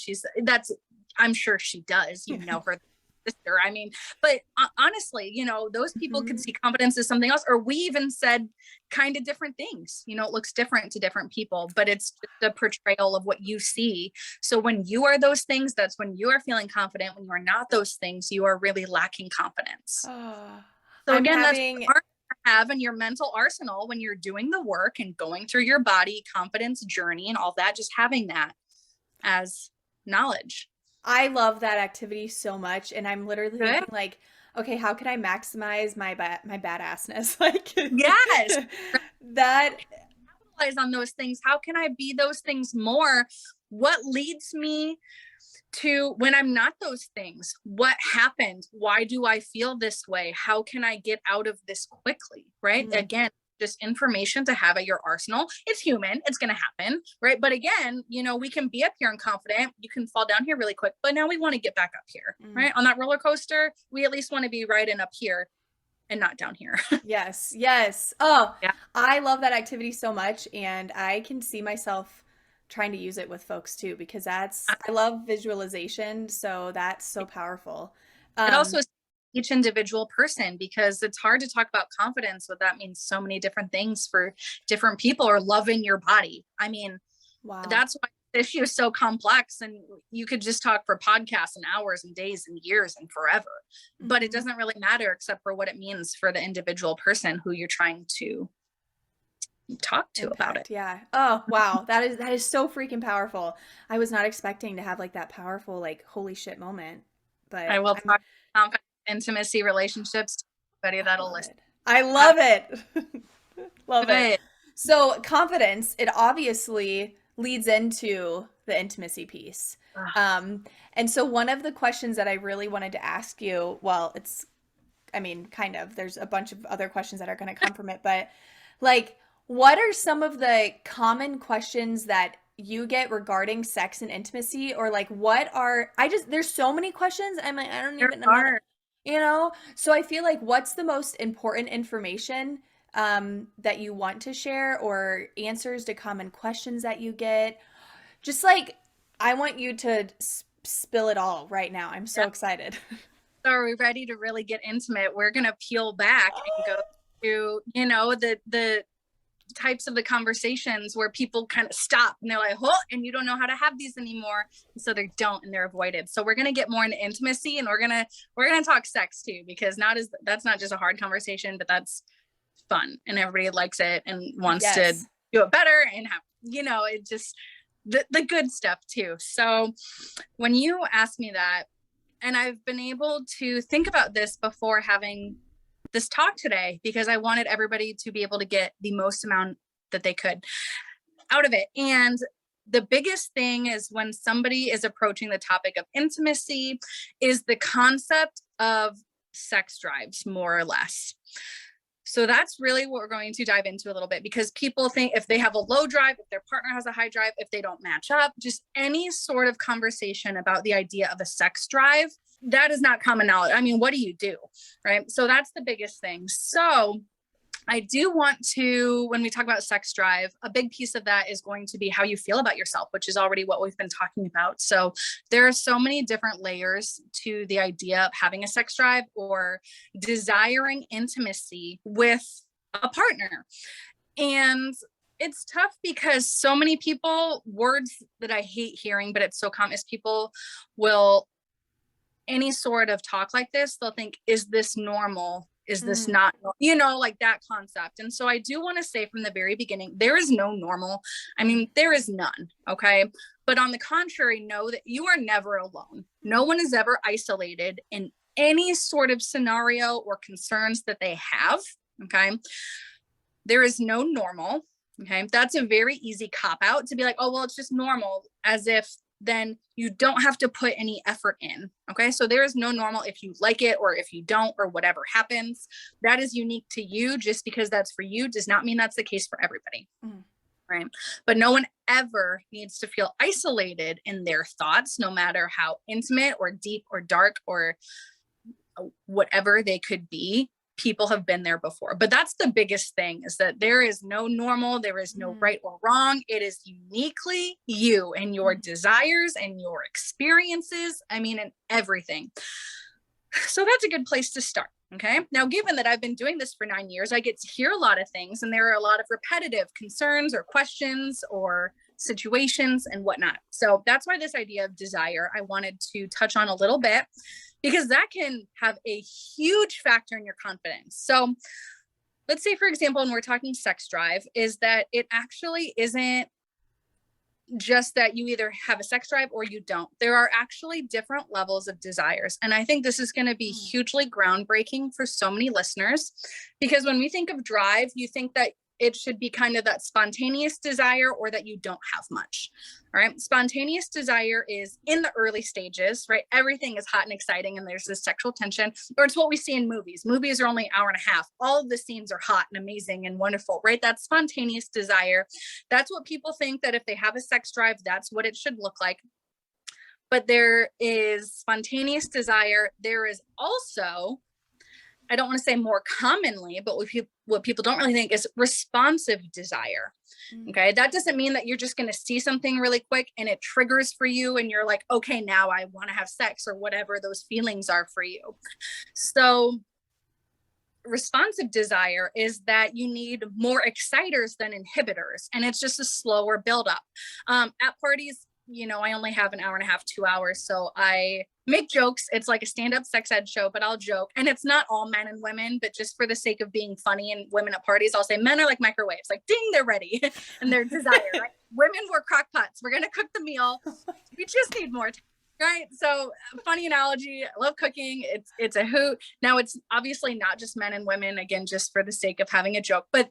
I'm sure she does, you know, her sister. I mean, but honestly, you know, those people could see confidence as something else, or we even said kind of different things. You know, it looks different to different people, but it's just a portrayal of what you see. So when you are those things, that's when you are feeling confident. When you are not those things, you are really lacking confidence. So again, that's what have in your mental arsenal when you're doing the work and going through your body confidence journey and all that, just having that as knowledge.
I love that activity so much, and I'm literally thinking, like, okay, how can I maximize my badassness? Like,
yes,
that
capitalize on those things. How can I be those things more? What leads me to when I'm not those things? What happened? Why do I feel this way? How can I get out of this quickly? Right? Again, just information to have at your arsenal. It's human. It's going to happen. Right? But again, you know, we can be up here and confident. You can fall down here really quick, but now we want to get back up here. Right? On that roller coaster, we at least want to be riding up here and not down here.
Yes, yes. Oh,
Yeah.
I love that activity so much, and I can see myself trying to use it with folks too because I love visualization, so that's so powerful.
It also
Um,
is each individual person, because it's hard to talk about confidence, but that means so many different things for different people, or loving your body. I mean,
wow.
that's why this issue is so complex, and you could just talk for podcasts and hours and days and years and forever, but it
Mhm.
doesn't really matter except for what it means for the individual person who you're trying to talk to about it.
Impact, yeah. Oh, wow. That is so freaking powerful. I was not expecting to have like that powerful like holy shit moment,
I
but
will
I'm
talk confidence, intimacy, relationships to anybody
I
that'll
love
listen.
it. I
Have
love it. Love it.
good.
So, confidence, it obviously leads into the intimacy piece.
Ugh.
And so one of the questions that I really wanted to ask you, well, I mean, kind of, there's a bunch of other questions that are going to come from it, but like, what are some of the common questions that you get regarding sex and intimacy? Or like, there's so many questions. I'm like,
There
I'm not,
are.
so I feel like what's the most important information that you want to share or answers to common questions that you get? Just like, I want you to spill it all right now. I'm so
Yeah.
excited.
So are we ready to really get intimate? We're gonna peel back and go to, the types of the conversations where people kind of stop and they're like, oh, and you don't know how to have these anymore. And so they don't, and they're avoided. So we're gonna get more into intimacy, and we're gonna talk sex too, because that's not just a hard conversation, but that's fun and everybody likes it and wants to
Yes.
do it better and have, it just the good stuff too. So when you ask me that, and I've been able to think about this before having this talk today, because I wanted everybody to be able to get the most amount that they could out of it. And the biggest thing is, when somebody is approaching the topic of intimacy, is the concept of sex drives, more or less. So that's really what we're going to dive into a little bit, because people think if they have a low drive, if their partner has a high drive, if they don't match up, just any sort of conversation about the idea of a sex drive, that is not common knowledge. I mean, what do you do? Right. So that's the biggest thing. So I do want to, when we talk about sex drive, a big piece of that is going to be how you feel about yourself, which is already what we've been talking about. So there are so many different layers to the idea of having a sex drive or desiring intimacy with a partner. And it's tough because so many people, words that I hate hearing, but it's so common, is people will, any sort of talk like this, they'll think, is this normal? Is this
Mm.
not, like that concept. And so I do want to say from the very beginning, there is no normal. I mean, there is none. Okay. But on the contrary, know that you are never alone. No one is ever isolated in any sort of scenario or concerns that they have. Okay. There is no normal. Okay. That's a very easy cop out to be like, oh, well, it's just normal, as if then you don't have to put any effort in. Okay. So there is no normal if you like it or if you don't, or whatever happens. That is unique to you. Just because that's for you does not mean that's the case for everybody.
Mm.
Right. But no one ever needs to feel isolated in their thoughts, no matter how intimate or deep or dark or whatever they could be. People have been there before. But that's the biggest thing, is that there is no normal, there is no right or wrong. It is uniquely you and your desires and your experiences. I mean, and everything. So that's a good place to start. Okay. Now, given that I've been doing this for 9 years, I get to hear a lot of things, and there are a lot of repetitive concerns or questions or situations and whatnot. So that's why this idea of desire, I wanted to touch on a little bit, because that can have a huge factor in your confidence. So let's say, for example, when we're talking sex drive, is that it actually isn't just that you either have a sex drive or you don't. There are actually different levels of desires. And I think this is going to be hugely groundbreaking for so many listeners, because when we think of drive, you think that it should be kind of that spontaneous desire, or that you don't have much. All right. Spontaneous desire is in the early stages, right? Everything is hot and exciting, and there's this sexual tension, or it's what we see in movies. Movies are only an hour and a half. All of the scenes are hot and amazing and wonderful, right? That's spontaneous desire. That's what people think, that if they have a sex drive, that's what it should look like. But there is spontaneous desire. There is also I don't want to say more commonly, but what people don't really think is responsive desire. Okay. That doesn't mean that you're just going to see something really quick and it triggers for you and you're like, okay, now I want to have sex, or whatever those feelings are for you. So responsive desire is that you need more exciters than inhibitors, and it's just a slower buildup. At parties, I only have an hour and a half, 2 hours, so I make jokes. It's like a stand-up sex ed show, but I'll joke, and it's not all men and women, but just for the sake of being funny and women at parties, I'll say men are like microwaves, like ding, they're ready, and their desire, right? Women were crock pots. We're gonna cook the meal. We just need more time. Right. So funny analogy. I love cooking. It's a hoot. Now it's obviously not just men and women, again, just for the sake of having a joke, but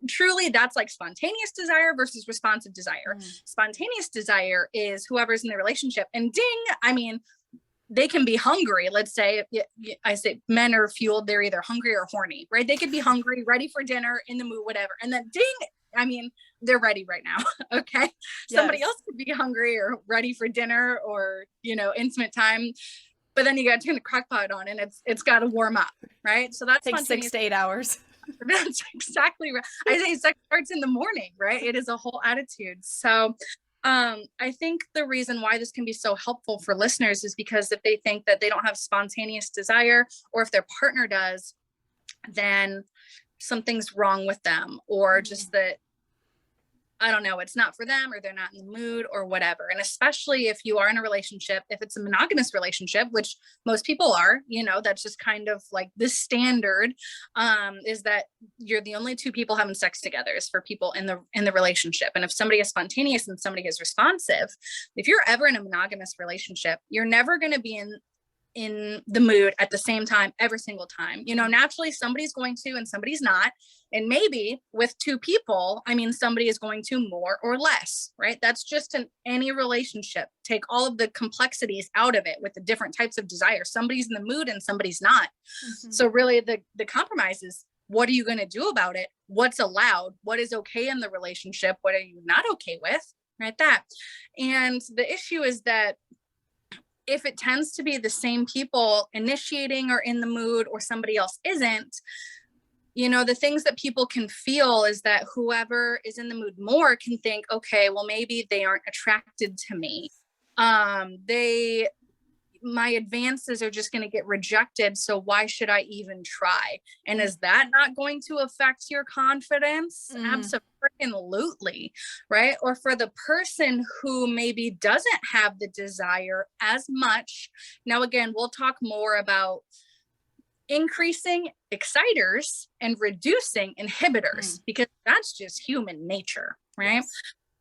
truly that's like spontaneous desire versus responsive desire. Spontaneous desire is whoever's in the relationship, and ding, I mean, they can be hungry. Let's say, I say men are fueled. They're either hungry or horny, right? They could be hungry, ready for dinner, in the mood, whatever. And then ding, I mean, they're ready right now. Okay. Yes. Somebody else could be hungry or ready for dinner or, intimate time, but then you got to turn the crock pot on and it's got to warm up. Right. So that's
takes 6 to 8 hours.
That's exactly right. I say sex starts in the morning, right? It is a whole attitude. So I think the reason why this can be so helpful for listeners is because if they think that they don't have spontaneous desire, or if their partner does, then something's wrong with them, or just that, I don't know, it's not for them, or they're not in the mood, or whatever. And especially if you are in a relationship, if it's a monogamous relationship, which most people are, that's just kind of like the standard, is that you're the only two people having sex together is for people in the relationship. And if somebody is spontaneous and somebody is responsive, if you're ever in a monogamous relationship, you're never going to be in the mood at the same time every single time. Naturally somebody's going to and somebody's not. And maybe with two people, somebody is going to more or less, right? That's just in any relationship. Take all of the complexities out of it with the different types of desire. Somebody's in the mood and somebody's not. So really the compromise is, what are you going to do about it? What's allowed? What is okay in the relationship? What are you not okay with? Right? That. And the issue is that if it tends to be the same people initiating or in the mood, or somebody else isn't, the things that people can feel is that whoever is in the mood more can think, okay, well, maybe they aren't attracted to me. My advances are just going to get rejected. So why should I even try? And is that not going to affect your confidence? Absolutely. Right. Or for the person who maybe doesn't have the desire as much. Now, again, we'll talk more about increasing exciters and reducing inhibitors, because that's just human nature. Right. Yes.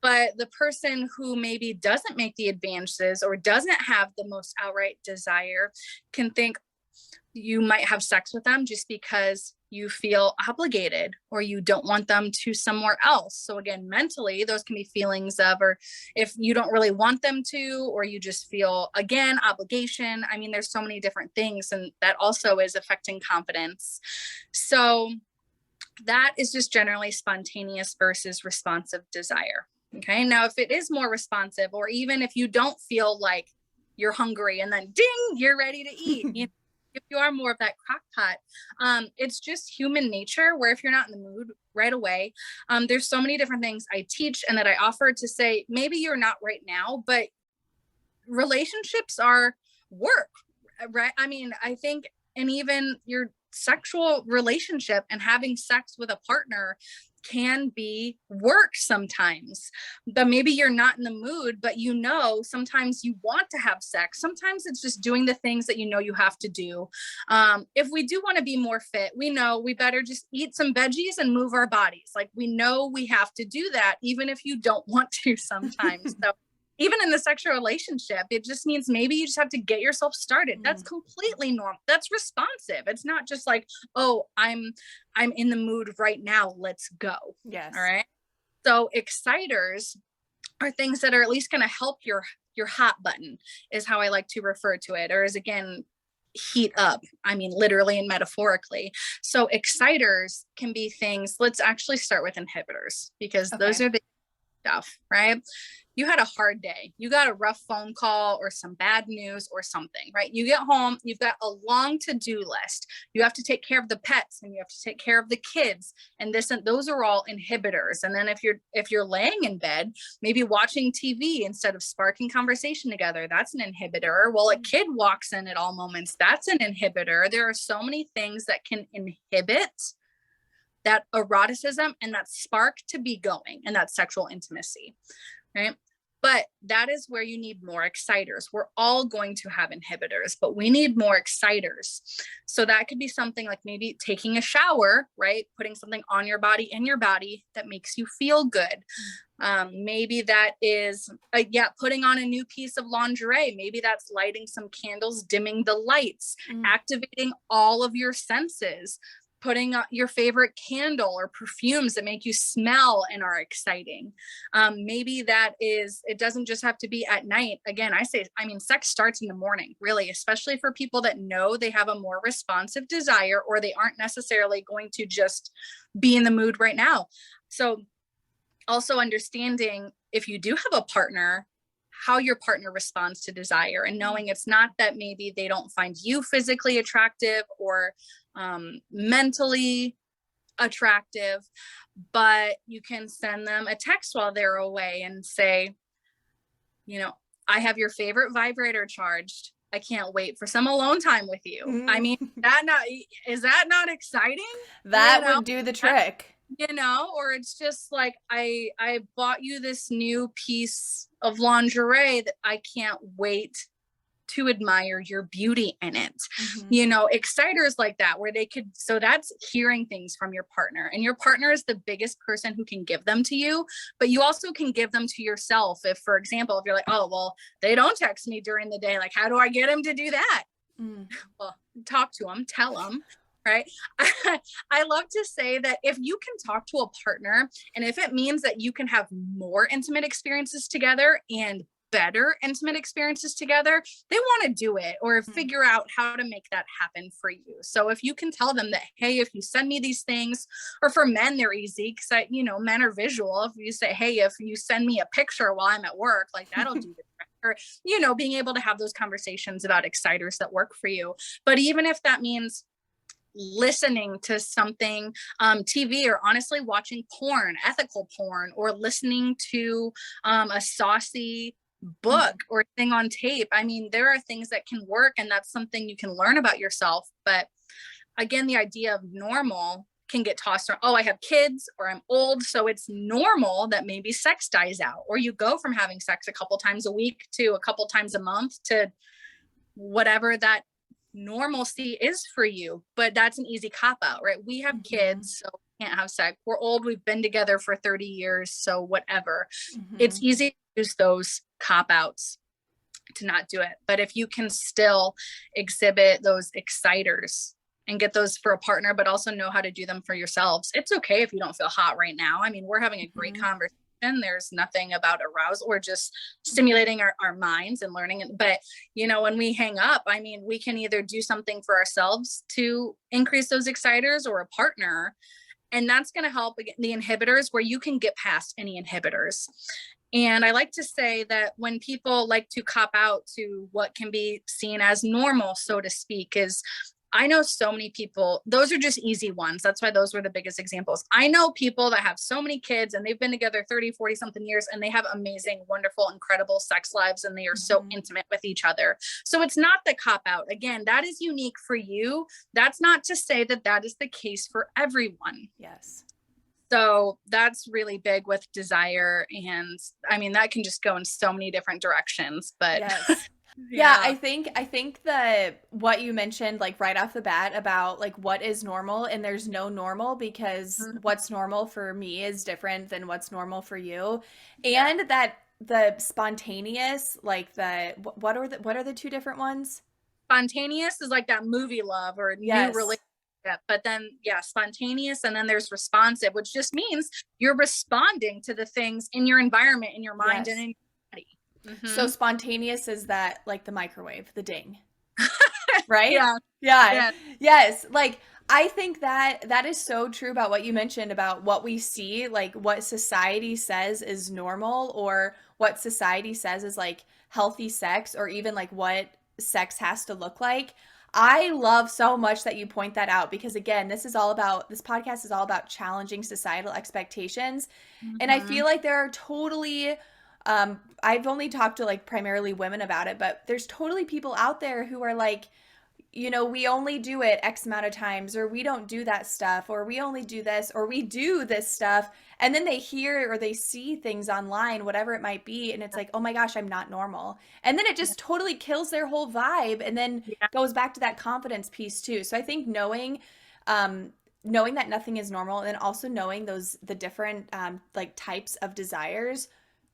But the person who maybe doesn't make the advances or doesn't have the most outright desire can think you might have sex with them just because you feel obligated or you don't want them to somewhere else. So again, mentally, those can be feelings of, or if you don't really want them to, or you just feel, again, obligation. There's so many different things, and that also is affecting confidence. So that is just generally spontaneous versus responsive desire. Okay. Now, if it is more responsive, or even if you don't feel like you're hungry and then ding, you're ready to eat, if you are more of that crock pot, it's just human nature where if you're not in the mood right away, there's so many different things I teach and that I offer to say, maybe you're not right now, but relationships are work, right? I think, and even your sexual relationship and having sex with a partner can be work sometimes, but maybe you're not in the mood, but sometimes you want to have sex. Sometimes it's just doing the things that you have to do. If we do want to be more fit, we know we better just eat some veggies and move our bodies. Like, we know we have to do that, even if you don't want to sometimes. So even in the sexual relationship, it just means maybe you just have to get yourself started. That's completely normal. That's responsive. It's not just like, oh, I'm in the mood right now. Let's go.
Yes.
All right. So exciters are things that are at least going to help your hot button, is how I like to refer to it, or is, again, heat up. Literally and metaphorically. So exciters can be things. Let's actually start with inhibitors, because those are the stuff, right? you had a hard day, you got a rough phone call or some bad news or something, right? You get home, you've got a long to-do list. You have to take care of the pets and you have to take care of the kids and this and those are all inhibitors. And then if you're laying in bed, maybe watching TV instead of sparking conversation together, that's an inhibitor. Well, a kid walks in at all moments, that's an inhibitor. There are so many things that can inhibit that eroticism and that spark to be going and that sexual intimacy, right? But that is where you need more exciters. We're all going to have inhibitors, but we need more exciters. So that could be something like maybe taking a shower, right? Putting something on your body, in your body that makes you feel good. Maybe that is, putting on a new piece of lingerie. Maybe that's lighting some candles, dimming the lights, activating all of your senses. Putting your favorite candle or perfumes that make you smell and are exciting. Maybe that is, it doesn't just have to be at night. Again, sex starts in the morning, really, especially for people that know they have a more responsive desire or they aren't necessarily going to just be in the mood right now. So also understanding if you do have a partner, how your partner responds to desire and knowing it's not that maybe they don't find you physically attractive or mentally attractive, but you can send them a text while they're away and say, I have your favorite vibrator charged. I can't wait for some alone time with you. I mean, is that not exciting?
That would do the trick.
Or it's just like, I bought you this new piece of lingerie that I can't wait to admire your beauty in it. Exciters like that, where so that's hearing things from your partner, and your partner is the biggest person who can give them to you, but you also can give them to yourself. If, for example, if you're like, oh, well, they don't text me during the day, like, how do I get them to do that? Well, talk to them, tell them. Right. I love to say that if you can talk to a partner and if it means that you can have more intimate experiences together and better intimate experiences together, they want to do it or figure out how to make that happen for you. So if you can tell them that, hey, if you send me these things, or for men, they're easy because men are visual. If you say, hey, if you send me a picture while I'm at work, like that'll do the trick. Or, being able to have those conversations about exciters that work for you. But even if that means listening to something, TV, or honestly watching porn, ethical porn, or listening to a saucy book or thing on tape. I mean, there are things that can work and that's something you can learn about yourself. But again, the idea of normal can get tossed around. Oh, I have kids or I'm old, so it's normal that maybe sex dies out, or you go from having sex a couple times a week to a couple times a month to whatever that normalcy is for you. But that's an easy cop out, right? We have kids, so we can't have sex. We're old, we've been together for 30 years, so whatever. It's easy to use those cop outs to not do it. But if you can still exhibit those exciters and get those for a partner, but also know how to do them for yourselves, it's okay if you don't feel hot right now. I mean, we're having a great conversation. There's nothing about arousal. We're just stimulating our minds and learning. But, when we hang up, I mean, we can either do something for ourselves to increase those exciters or a partner. And that's going to help the inhibitors, where you can get past any inhibitors. And I like to say that when people like to cop out to what can be seen as normal, so to speak, is I know so many people, those are just easy ones. That's why those were the biggest examples. I know people that have so many kids and they've been together 30, 40 something years and they have amazing, wonderful, incredible sex lives and they are so intimate with each other. So it's not the cop out. Again, that is unique for you. That's not to say that that is the case for everyone.
Yes.
So that's really big with desire. And I mean, that can just go in so many different directions, but
yes. Yeah, I think that what you mentioned, like right off the bat about like what is normal, and there's no normal, because what's normal for me is different than what's normal for you. And that the spontaneous, like what are the two different ones?
Spontaneous is like that movie love or new relationship. But then, spontaneous. And then there's responsive, which just means you're responding to the things in your environment, in your mind, and in your body.
So spontaneous is that like the microwave, the ding, right?
Yeah.
Yes. Like, I think that is so true about what you mentioned about what we see, like what society says is normal or what society says is like healthy sex, or even like what sex has to look like. I love so much that you point that out, because again, this podcast is all about challenging societal expectations. And I
Mm-hmm.
feel like there are totally I've only talked to like primarily women about it, but there's totally people out there who are like, we only do it X amount of times, or we don't do that stuff, or we only do this, or we do this stuff. And then they hear or they see things online, whatever it might be, and it's like, oh my gosh, I'm not normal. And then it just totally kills their whole vibe, and then
Yeah.
goes back to that confidence piece too. So I think knowing that nothing is normal, and also knowing the different like types of desires,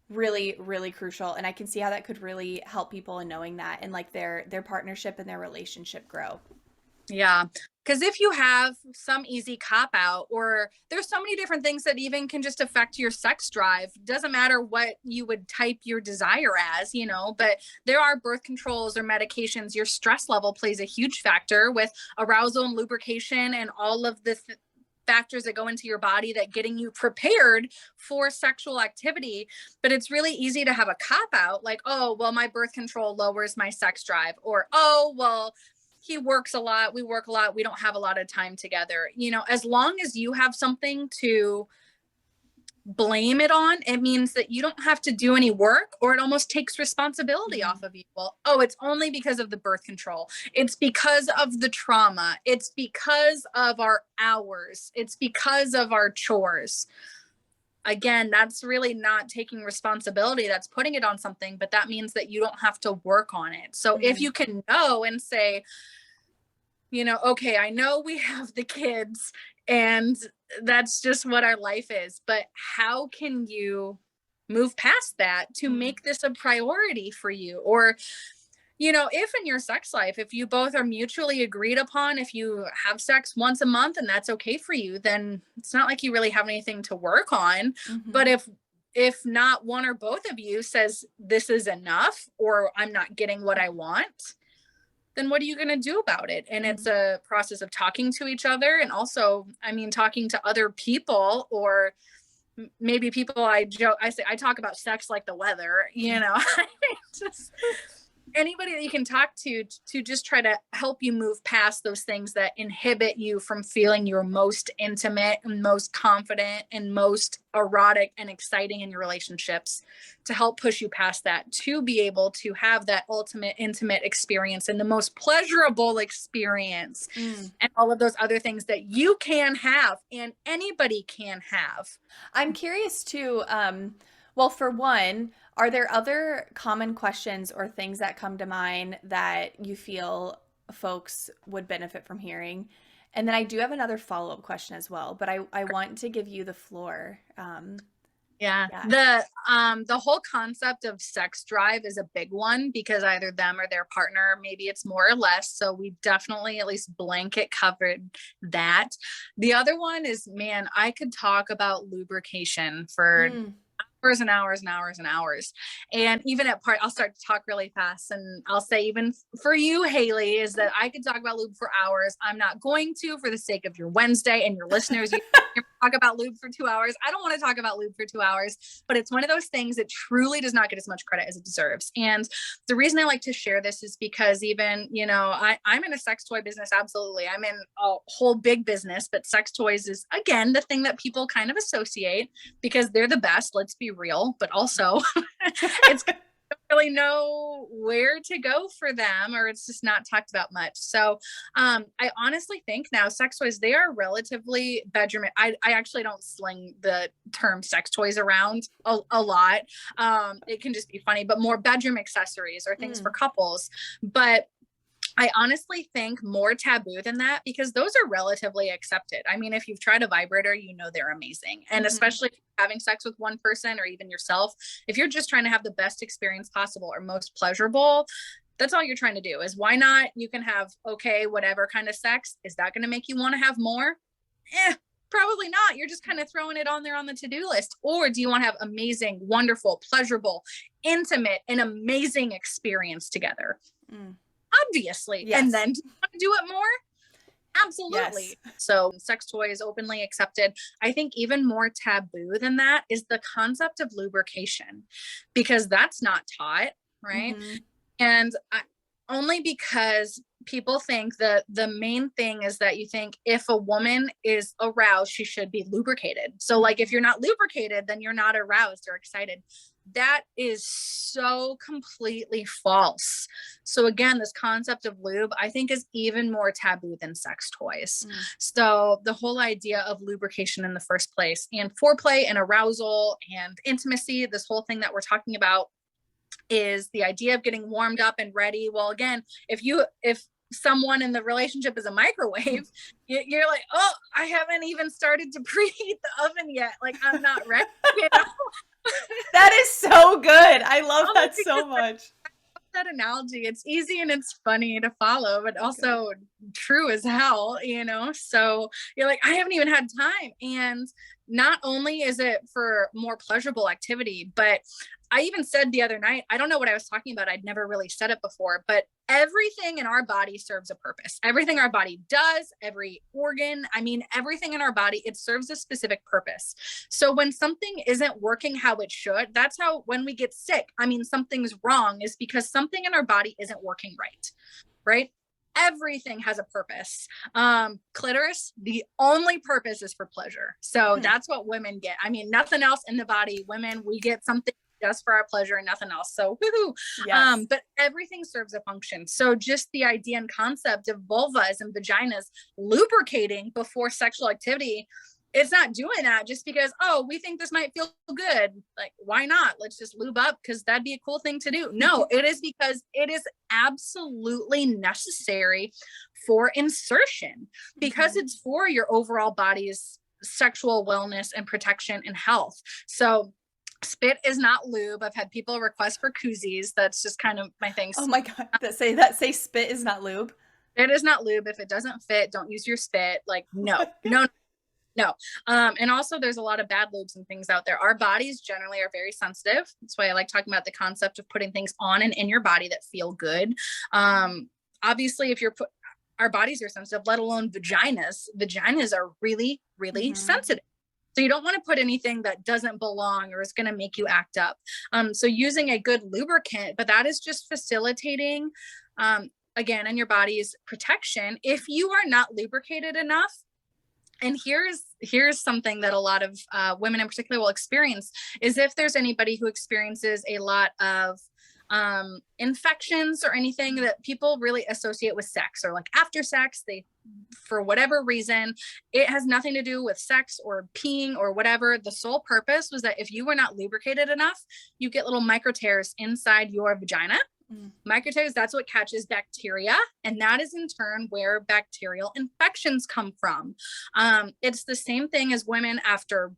really really crucial. And I can see how that could really help people in knowing that, and like their partnership and their relationship grow.
Yeah. Because if you have some easy cop out, or there's so many different things that even can just affect your sex drive, doesn't matter what you would type your desire as, but there are birth controls or medications. Your stress level plays a huge factor with arousal and lubrication and all of the factors that go into your body that getting you prepared for sexual activity. But it's really easy to have a cop out like, oh, well, my birth control lowers my sex drive, or, oh, well, he works a lot, we work a lot, we don't have a lot of time together. As long as you have something to blame it on, it means that you don't have to do any work, or it almost takes responsibility off of you. Well, oh, it's only because of the birth control. It's because of the trauma. It's because of our hours. It's because of our chores. Again, that's really not taking responsibility. That's putting it on something, but that means that you don't have to work on it. So if you can know and say, okay, I know we have the kids and that's just what our life is, but how can you move past that to make this a priority for you? Or, if in your sex life, if you both are mutually agreed upon, if you have sex once a month and that's okay for you, then it's not like you really have anything to work on. But if not one or both of you says this is enough, or I'm not getting what I want, then what are you going to do about it? And it's a process of talking to each other. And also, talking to other people, or maybe people I talk about sex like the weather, just anybody that you can talk to just try to help you move past those things that inhibit you from feeling your most intimate and most confident and most erotic and exciting in your relationships, to help push you past that, to be able to have that ultimate intimate experience and the most pleasurable experience, and all of those other things that you can have and anybody can have.
I'm curious too. Well, for one, are there other common questions or things that come to mind that you feel folks would benefit from hearing? And then I do have another follow-up question as well, but I want to give you the floor.
Yeah. The whole concept of sex drive is a big one, because either them or their partner, maybe it's more or less. So we definitely at least blanket covered that. The other one is, man, I could talk about lubrication for hours and hours and hours and hours. And even I'll start to talk really fast, and I'll say, even for you, Haley, is that I could talk about lube for hours. I'm not going to, for the sake of your Wednesday and your listeners. You talk about lube for 2 hours. I don't want to talk about lube for 2 hours, but it's one of those things that truly does not get as much credit as it deserves. And the reason I like to share this is because even, I'm in a sex toy business. Absolutely. I'm in a whole big business, but sex toys is, again, the thing that people kind of associate because they're the best. Let's be real, but also it's really know where to go for them, or it's just not talked about much. So I honestly think now sex toys, they are relatively bedroom. I actually don't sling the term sex toys around a lot. It can just be funny, but more bedroom accessories or things for couples. But I honestly think more taboo than that, because those are relatively accepted. If you've tried a vibrator, they're amazing. And especially if you're having sex with one person or even yourself, if you're just trying to have the best experience possible or most pleasurable, that's all you're trying to do. Is why not? You can have, whatever kind of sex. Is that going to make you want to have more? Probably not. You're just kind of throwing it on there on the to-do list. Or do you want to have amazing, wonderful, pleasurable, intimate, and amazing experience together? Obviously.
Yes.
And then do you want to do it more? Absolutely.
Yes.
So sex toys openly accepted. I think even more taboo than that is the concept of lubrication, because that's not taught, right?
Mm-hmm.
And only because people think that the main thing is that you think if a woman is aroused, she should be lubricated. So, like, if you're not lubricated, then you're not aroused or excited. That is so completely false. So, again, this concept of lube, I think, is even more taboo than sex toys.
Mm.
So, the whole idea of lubrication in the first place, and foreplay and arousal and intimacy, this whole thing that we're talking about, is the idea of getting warmed up and ready. Well, again, if someone in the relationship is a microwave, you're like, oh, I haven't even started to preheat the oven yet. Like, I'm not ready, you know?
That is so good. I love
Only
that so
because
much.
that analogy, it's easy and it's funny to follow, but also true as hell, you know? So you're like, I haven't even had time. And not only is it for more pleasurable activity, but I even said the other night, I don't know what I was talking about. I'd never really said it before, but everything in our body serves a purpose. Everything our body does, every organ, I mean, everything in our body, it serves a specific purpose. So when something isn't working how it should, that's how when we get sick, I mean, something's wrong is because something in our body isn't working right, right? Everything has a purpose. Clitoris, the only purpose is for pleasure. So that's what women get. I mean, nothing else in the body. Women, we get something just for our pleasure and nothing else. So woohoo.
Yes.
But everything serves a function. So just the idea and concept of vulvas and vaginas lubricating before sexual activity, it's not doing that just because, oh, we think this might feel good. Like, why not? Let's just lube up because that'd be a cool thing to do. No, it is because it is absolutely necessary for insertion, because it's for your overall body's sexual wellness and protection and health. So spit is not lube. I've had people request for koozies. That's just kind of my thing.
Oh my God. That say spit is not lube.
It is not lube. If it doesn't fit, don't use your spit. Like, no, no, no. And also there's a lot of bad lubes and things out there. Our bodies generally are very sensitive. That's why I like talking about the concept of putting things on and in your body that feel good. Obviously, if our bodies are sensitive, let alone vaginas. Vaginas are really, really sensitive. So you don't want to put anything that doesn't belong or is going to make you act up. So using a good lubricant, but that is just facilitating, again, in your body's protection. If you are not lubricated enough, and here's something that a lot of women in particular will experience, is if there's anybody who experiences a lot of infections or anything that people really associate with sex, or like after sex, they, for whatever reason, it has nothing to do with sex or peeing or whatever. The sole purpose was that if you were not lubricated enough, you get little micro tears inside your vagina. Micro tears, that's what catches bacteria. And that is in turn where bacterial infections come from. It's the same thing as women after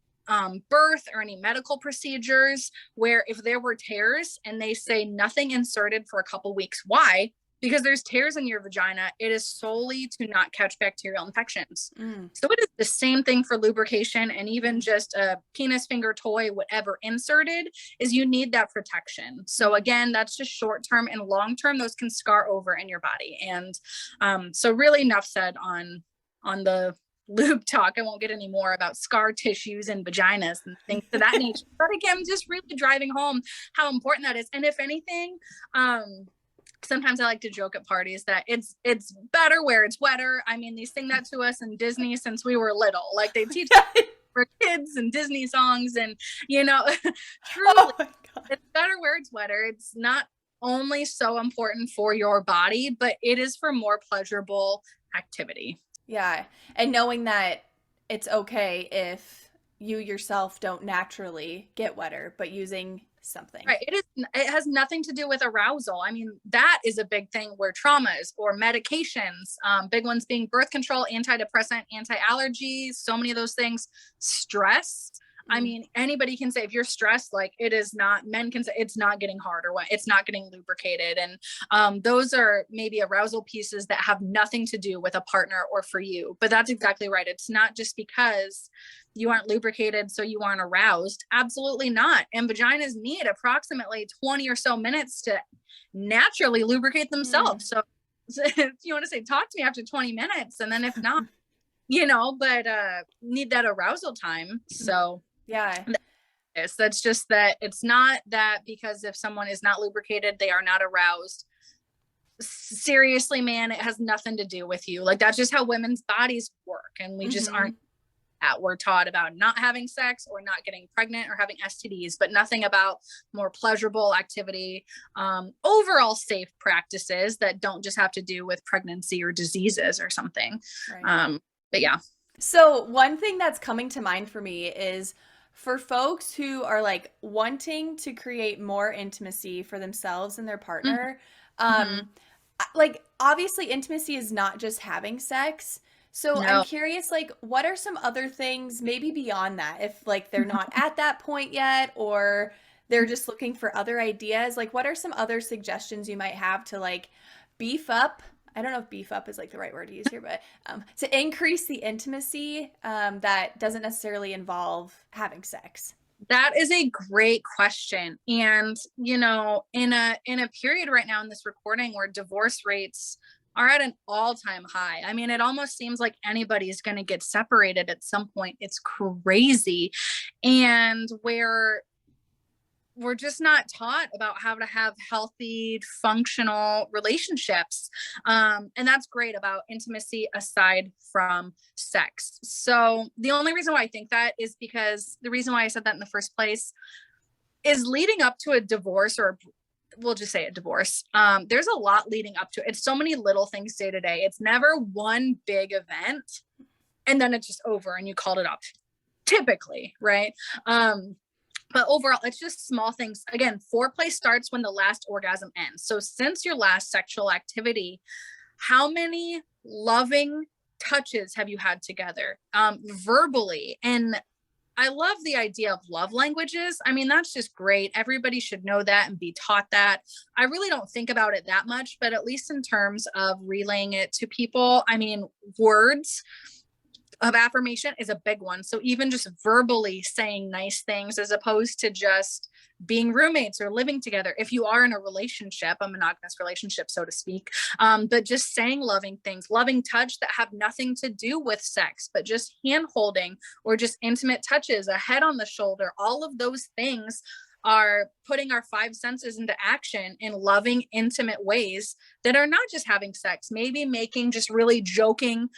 birth or any medical procedures, where if there were tears and they say nothing inserted for a couple weeks, why? Because there's tears in your vagina. It is solely to not catch bacterial infections. So it is the same thing for lubrication, and even just a penis finger toy, whatever inserted, is you need that protection. So again, that's just short term, and long term, those can scar over in your body. And so really enough said on the lube talk. I won't get any more about scar tissues and vaginas and things of that nature. But again, just really driving home how important that is. And if anything, sometimes I like to joke at parties that it's better where it's wetter. I mean, they sing that to us in Disney since we were little. Like, they teach for kids and Disney songs, and truly, it's better where it's wetter. It's not only so important for your body, but it is for more pleasurable activity.
Yeah. And knowing that it's okay if you yourself don't naturally get wetter, but using something.
Right. It has nothing to do with arousal. I mean, that is a big thing where traumas or medications, big ones being birth control, antidepressant, anti-allergy, so many of those things, stress. I mean, anybody can say if you're stressed, like, it is not, men can say it's not getting hard, or what, it's not getting lubricated. And those are maybe arousal pieces that have nothing to do with a partner or for you. But that's exactly right. It's not just because you aren't lubricated so you aren't aroused. Absolutely not. And vaginas need approximately 20 or so minutes to naturally lubricate themselves. So if you want to say, talk to me after 20 minutes. And then if not, but need that arousal time. So
yeah,
that's just that. It's not that because if someone is not lubricated, they are not aroused. Seriously, man, it has nothing to do with you. Like, that's just how women's bodies work. And we just aren't at. We're taught about not having sex or not getting pregnant or having STDs, but nothing about more pleasurable activity, overall safe practices that don't just have to do with pregnancy or diseases or something. Right. But yeah.
So one thing that's coming to mind for me is for folks who are like wanting to create more intimacy for themselves and their partner, like obviously intimacy is not just having sex. So I'm curious, like, what are some other things maybe beyond that? If like they're not at that point yet, or they're just looking for other ideas, like what are some other suggestions you might have to like beef up? I don't know if beef up is like the right word to use here, but to increase the intimacy that doesn't necessarily involve having sex.
That is a great question. And, in a period right now in this recording where divorce rates are at an all-time high. I mean, it almost seems like anybody's going to get separated at some point. It's crazy. And where we're just not taught about how to have healthy, functional relationships. And that's great about intimacy aside from sex. So the only reason why I think that is because the reason why I said that in the first place is leading up to a divorce, or we'll just say a divorce. There's a lot leading up to it. It's so many little things day to day. It's never one big event and then it's just over and you called it off, typically, right? But overall, it's just small things. Again, foreplay starts when the last orgasm ends. So since your last sexual activity, how many loving touches have you had together, verbally? And I love the idea of love languages. I mean, that's just great. Everybody should know that and be taught that. I really don't think about it that much, but at least in terms of relaying it to people, I mean, words of affirmation is a big one. So even just verbally saying nice things as opposed to just being roommates or living together. If you are in a relationship, a monogamous relationship, so to speak, but just saying loving things, loving touch that have nothing to do with sex, but just hand holding or just intimate touches, a head on the shoulder, all of those things are putting our five senses into action in loving, intimate ways that are not just having sex, maybe making just really joking,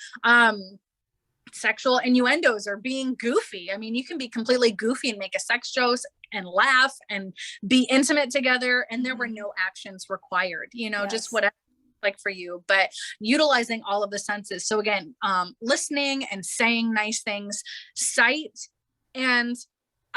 sexual innuendos or being goofy. I mean, you can be completely goofy and make a sex joke and laugh and be intimate together, and there were no actions required, just whatever like for you, but utilizing all of the senses. So again, listening and saying nice things, sight. And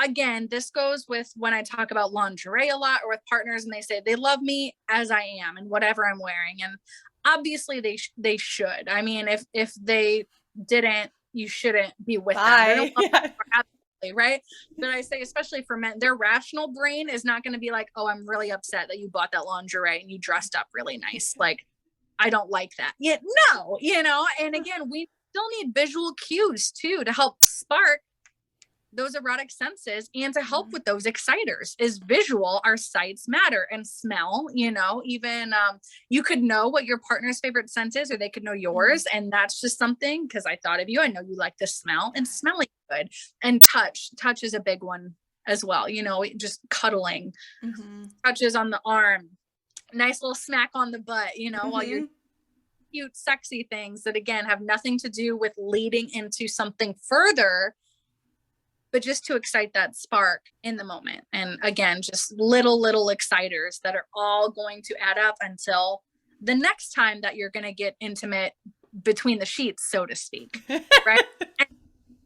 again, this goes with when I talk about lingerie a lot or with partners and they say they love me as I am and whatever I'm wearing. And obviously they should. I mean, if they didn't, you shouldn't be with them. Absolutely, right? But I say, especially for men, their rational brain is not going to be like, oh, I'm really upset that you bought that lingerie and you dressed up really nice. Like, I don't like that. Yeah, no, and again, we still need visual cues too to help spark those erotic senses and to help with those exciters. Is visual. Our sights matter, and smell, even you could know what your partner's favorite scent is, or they could know yours. And that's just something, because I thought of you, I know you like the smell, and smelling good. And touch is a big one as well, just cuddling, touches on the arm, nice little smack on the butt, while you're cute, sexy things that again have nothing to do with leading into something further, but just to excite that spark in the moment. And again, just little exciters that are all going to add up until the next time that you're going to get intimate between the sheets, so to speak, right?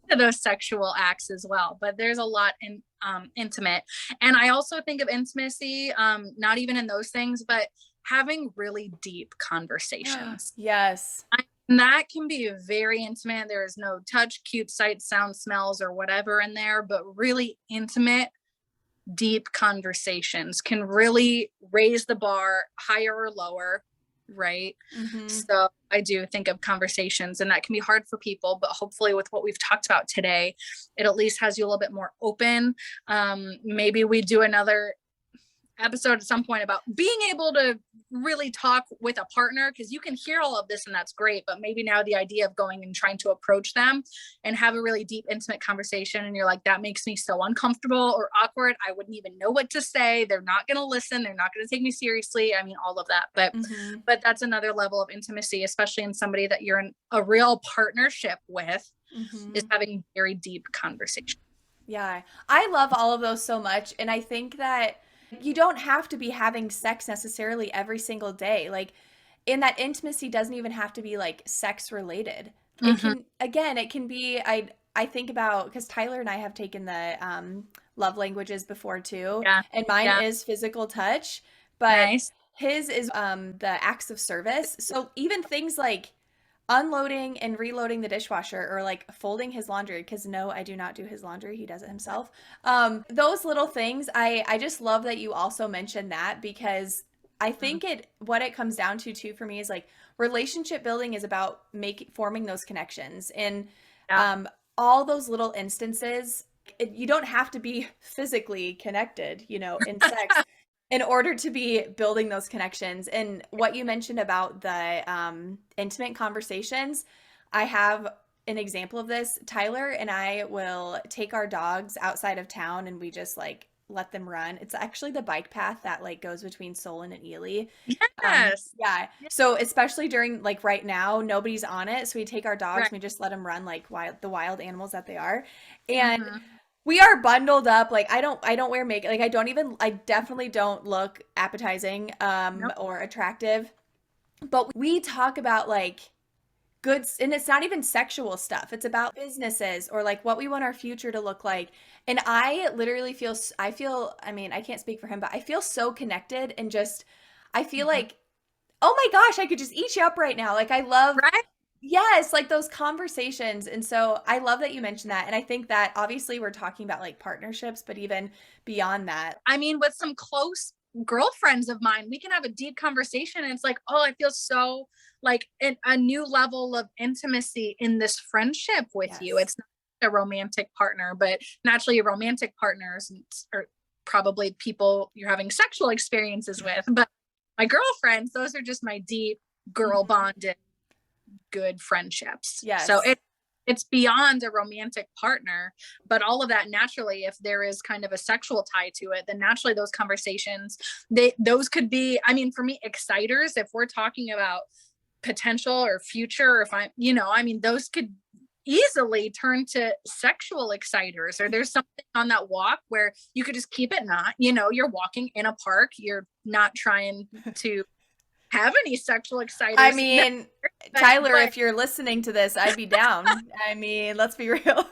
And those sexual acts as well. But there's a lot in intimate. And I also think of intimacy, not even in those things, but having really deep conversations.
Yes.
And that can be very intimate. There is no touch, cute, sight, sound, smells, or whatever in there, but really intimate, deep conversations can really raise the bar higher or lower, right? So I do think of conversations, and that can be hard for people, but hopefully with what we've talked about today, it at least has you a little bit more open. Maybe we do another episode at some point about being able to really talk with a partner, because you can hear all of this and that's great, but maybe now the idea of going and trying to approach them and have a really deep, intimate conversation, and you're like, that makes me so uncomfortable or awkward, I wouldn't even know what to say, they're not going to listen, they're not going to take me seriously, I mean, all of that. But that's another level of intimacy, especially in somebody that you're in a real partnership with, is having very deep conversation.
Yeah, I love all of those so much. And I think that you don't have to be having sex necessarily every single day. Like, in that intimacy doesn't even have to be like sex related. It can, again, it can be, I think about, because Tyler and I have taken the love languages before too.
Yeah.
And mine
Yeah.
is physical touch, but
Nice.
his is the acts of service. So even things like unloading and reloading the dishwasher, or like folding his laundry, because no, I do not do his laundry, he does it himself. Those little things, I just love that you also mentioned that, because I think what it comes down to too for me is like relationship building is about forming those connections, and
Yeah.
all those little instances, you don't have to be physically connected, in sex in order to be building those connections. And what you mentioned about the intimate conversations, I have an example of this. Tyler and I will take our dogs outside of town, and we just like let them run. It's actually the bike path that like goes between Solon and Ely.
Yes.
Yeah. So especially during like right now, nobody's on it. So we take our dogs
Right.
and we just let them run like the wild animals that they are. And
Mm-hmm.
we are bundled up. Like I don't wear makeup. Like I definitely don't look appetizing
Nope.
or attractive. But we talk about like good, and it's not even sexual stuff. It's about businesses or like what we want our future to look like. And I literally I mean, I can't speak for him, but I feel so connected, and just I feel
Mm-hmm.
like, oh my gosh, I could just eat you up right now. Like I love,
Right.
yes, like those conversations. And so I love that you mentioned that. And I think that obviously we're talking about like partnerships, but even beyond that.
I mean, with some close girlfriends of mine, we can have a deep conversation, and it's like, oh, I feel so like a new level of intimacy in this friendship with you.
Yes.
It's not a romantic partner, but naturally, your romantic partners are probably people you're having sexual experiences with. But my girlfriends, those are just my deep girl
Mhm.
bonded good friendships. So
Yes.
it's beyond a romantic partner, but all of that naturally, if there is kind of a sexual tie to it, then naturally those conversations, those could be, I mean, for me, exciters, if we're talking about potential or future, if I'm, I mean, those could easily turn to sexual exciters, or there's something on that walk where you could just keep it not, you're walking in a park, you're not trying to have any sexual
I
exciters.
mean, Tyler, if you're listening to this, I'd be down. I mean, let's be real.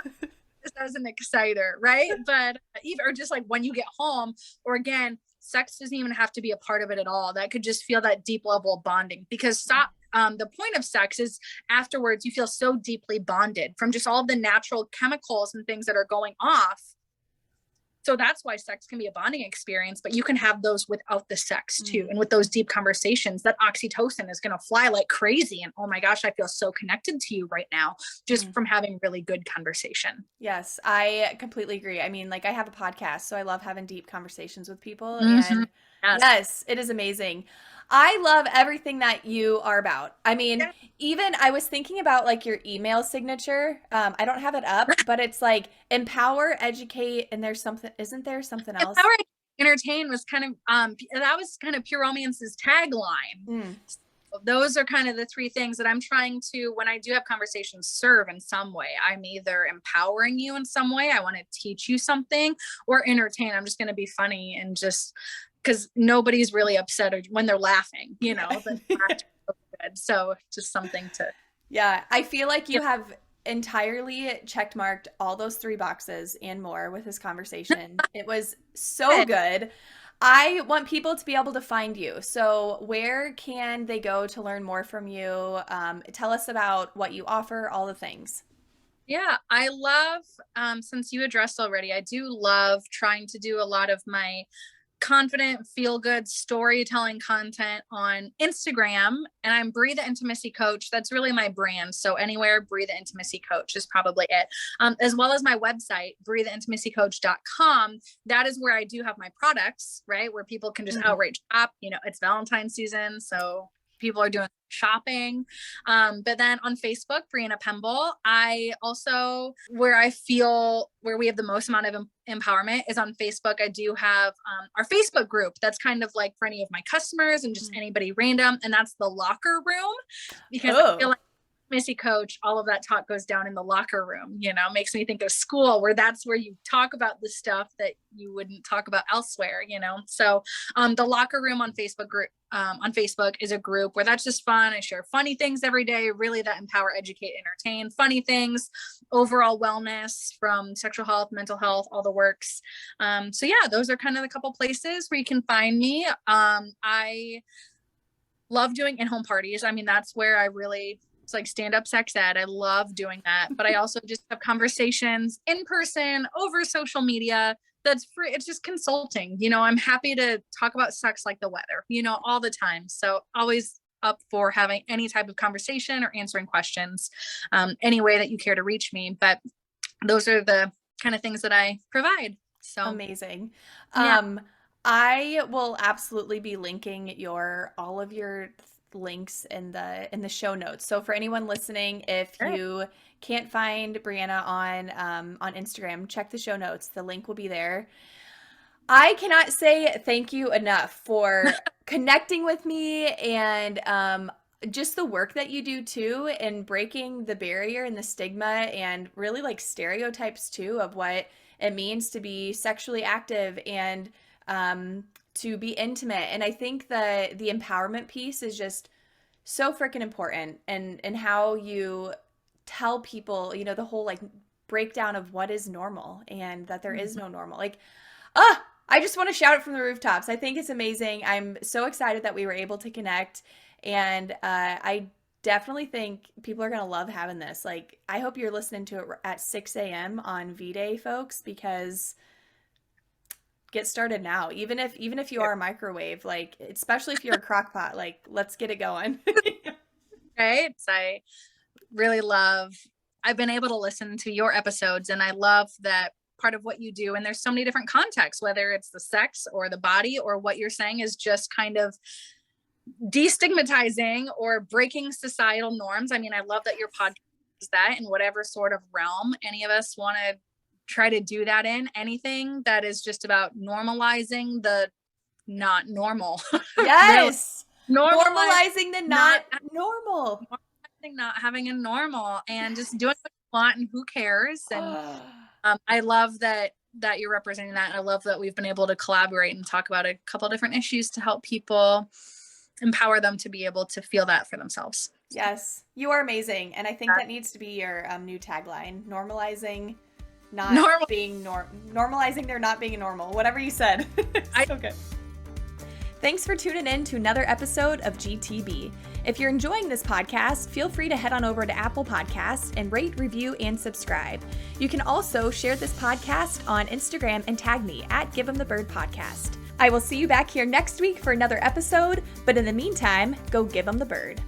just as an exciter, right? But even, or just like when you get home, or again, sex doesn't even have to be a part of it at all. That could just feel that deep level of bonding, because the point of sex is afterwards you feel so deeply bonded from just all the natural chemicals and things that are going off. So that's why sex can be a bonding experience, but you can have those without the sex too. And with those deep conversations, that oxytocin is going to fly like crazy. And oh my gosh, I feel so connected to you right now, just from having really good conversation.
Yes, I completely agree. I mean, like I have a podcast, so I love having deep conversations with people.
Mm-hmm.
And
Yes.
yes, it is amazing. I love everything that you are about. I mean,
Yeah.
even I was thinking about like your email signature. I don't have it up, but it's like empower, educate, and there's something, isn't there something else?
Empower, entertain was kind of that was kind of Pure Romance's tagline.
Mm.
So those are kind of the three things that I'm trying to, when I do have conversations, serve in some way. I'm either empowering you in some way, I want to teach you something, or entertain. I'm just going to be funny, and just because nobody's really upset when they're laughing, so just something to.
Yeah, I feel like you have entirely checked marked all those three boxes and more with this conversation. It was so good. I want people to be able to find you. So, where can they go to learn more from you? Tell us about what you offer, all the things.
Yeah, I love, since you addressed already, I do love trying to do a lot of my confident, feel-good storytelling content on Instagram, and I'm Bree the Intimacy Coach. That's really my brand. So anywhere, Bree the Intimacy Coach is probably it. As well as my website, breatheintimacycoach.com. That is where I do have my products, right? Where people can just outright shop. You know, it's Valentine's season, so people are doing shopping. But then on Facebook, Breanna Pemble, I also, where we have the most amount of empowerment is on Facebook. I do have our Facebook group that's kind of like for any of my customers and just anybody random. And that's the locker room, because I feel like Missy Coach, all of that talk goes down in the locker room, you know, makes me think of school, where that's where you talk about the stuff that you wouldn't talk about elsewhere, you know? So the locker room on Facebook is a group where that's just fun. I share funny things every day, really that empower, educate, entertain, funny things, overall wellness from sexual health, mental health, all the works. So yeah, those are kind of the couple places where you can find me. I love doing in-home parties. I mean, that's where it's like stand-up sex ed. I love doing that. But I also just have conversations in person, over social media. That's free. It's just consulting. You know, I'm happy to talk about sex like the weather, you know, all the time. So always up for having any type of conversation or answering questions, any way that you care to reach me. But those are the kind of things that I provide. So
amazing.
Yeah.
I will absolutely be linking all of your links in the show notes. So for anyone listening, if you can't find Breanna on Instagram, check the show notes. The link will be there. I cannot say thank you enough for connecting with me and just the work that you do too, and breaking the barrier and the stigma and really like stereotypes too of what it means to be sexually active and to be intimate. And I think the empowerment piece is just so freaking important, and how you tell people, you know, the whole like breakdown of what is normal and that there is no normal. Like, I just want to shout it from the rooftops. I think it's amazing. I'm so excited that we were able to connect, and I definitely think people are going to love having this. Like, I hope you're listening to it at 6 a.m. on V-Day, folks, because get started now. Even if you are a microwave, like, especially if you're a crock pot, like, let's get it going.
Right. I really I've been able to listen to your episodes, and I love that part of what you do. And there's so many different contexts, whether it's the sex or the body, or what you're saying is just kind of destigmatizing or breaking societal norms. I mean, I love that your podcast is that in whatever sort of realm any of us want to try to do that in. Anything that is just about normalizing the not normal.
Yes.
Really.
Normalizing the not normal.
Normalizing not having a normal, and just doing what you want, and who cares. And I love that you're representing that. I love that we've been able to collaborate and talk about a couple of different issues to help people empower them to be able to feel that for themselves.
Yes, you are amazing. And I think that needs to be your new tagline: normalizing normalizing there not being normal. Whatever you said. Okay. Thanks for tuning in to another episode of GTB. If you're enjoying this podcast, feel free to head on over to Apple Podcasts and rate, review, and subscribe. You can also share this podcast on Instagram and tag me at Give 'em the Bird Podcast. I will see you back here next week for another episode, but in the meantime, go give 'em the bird.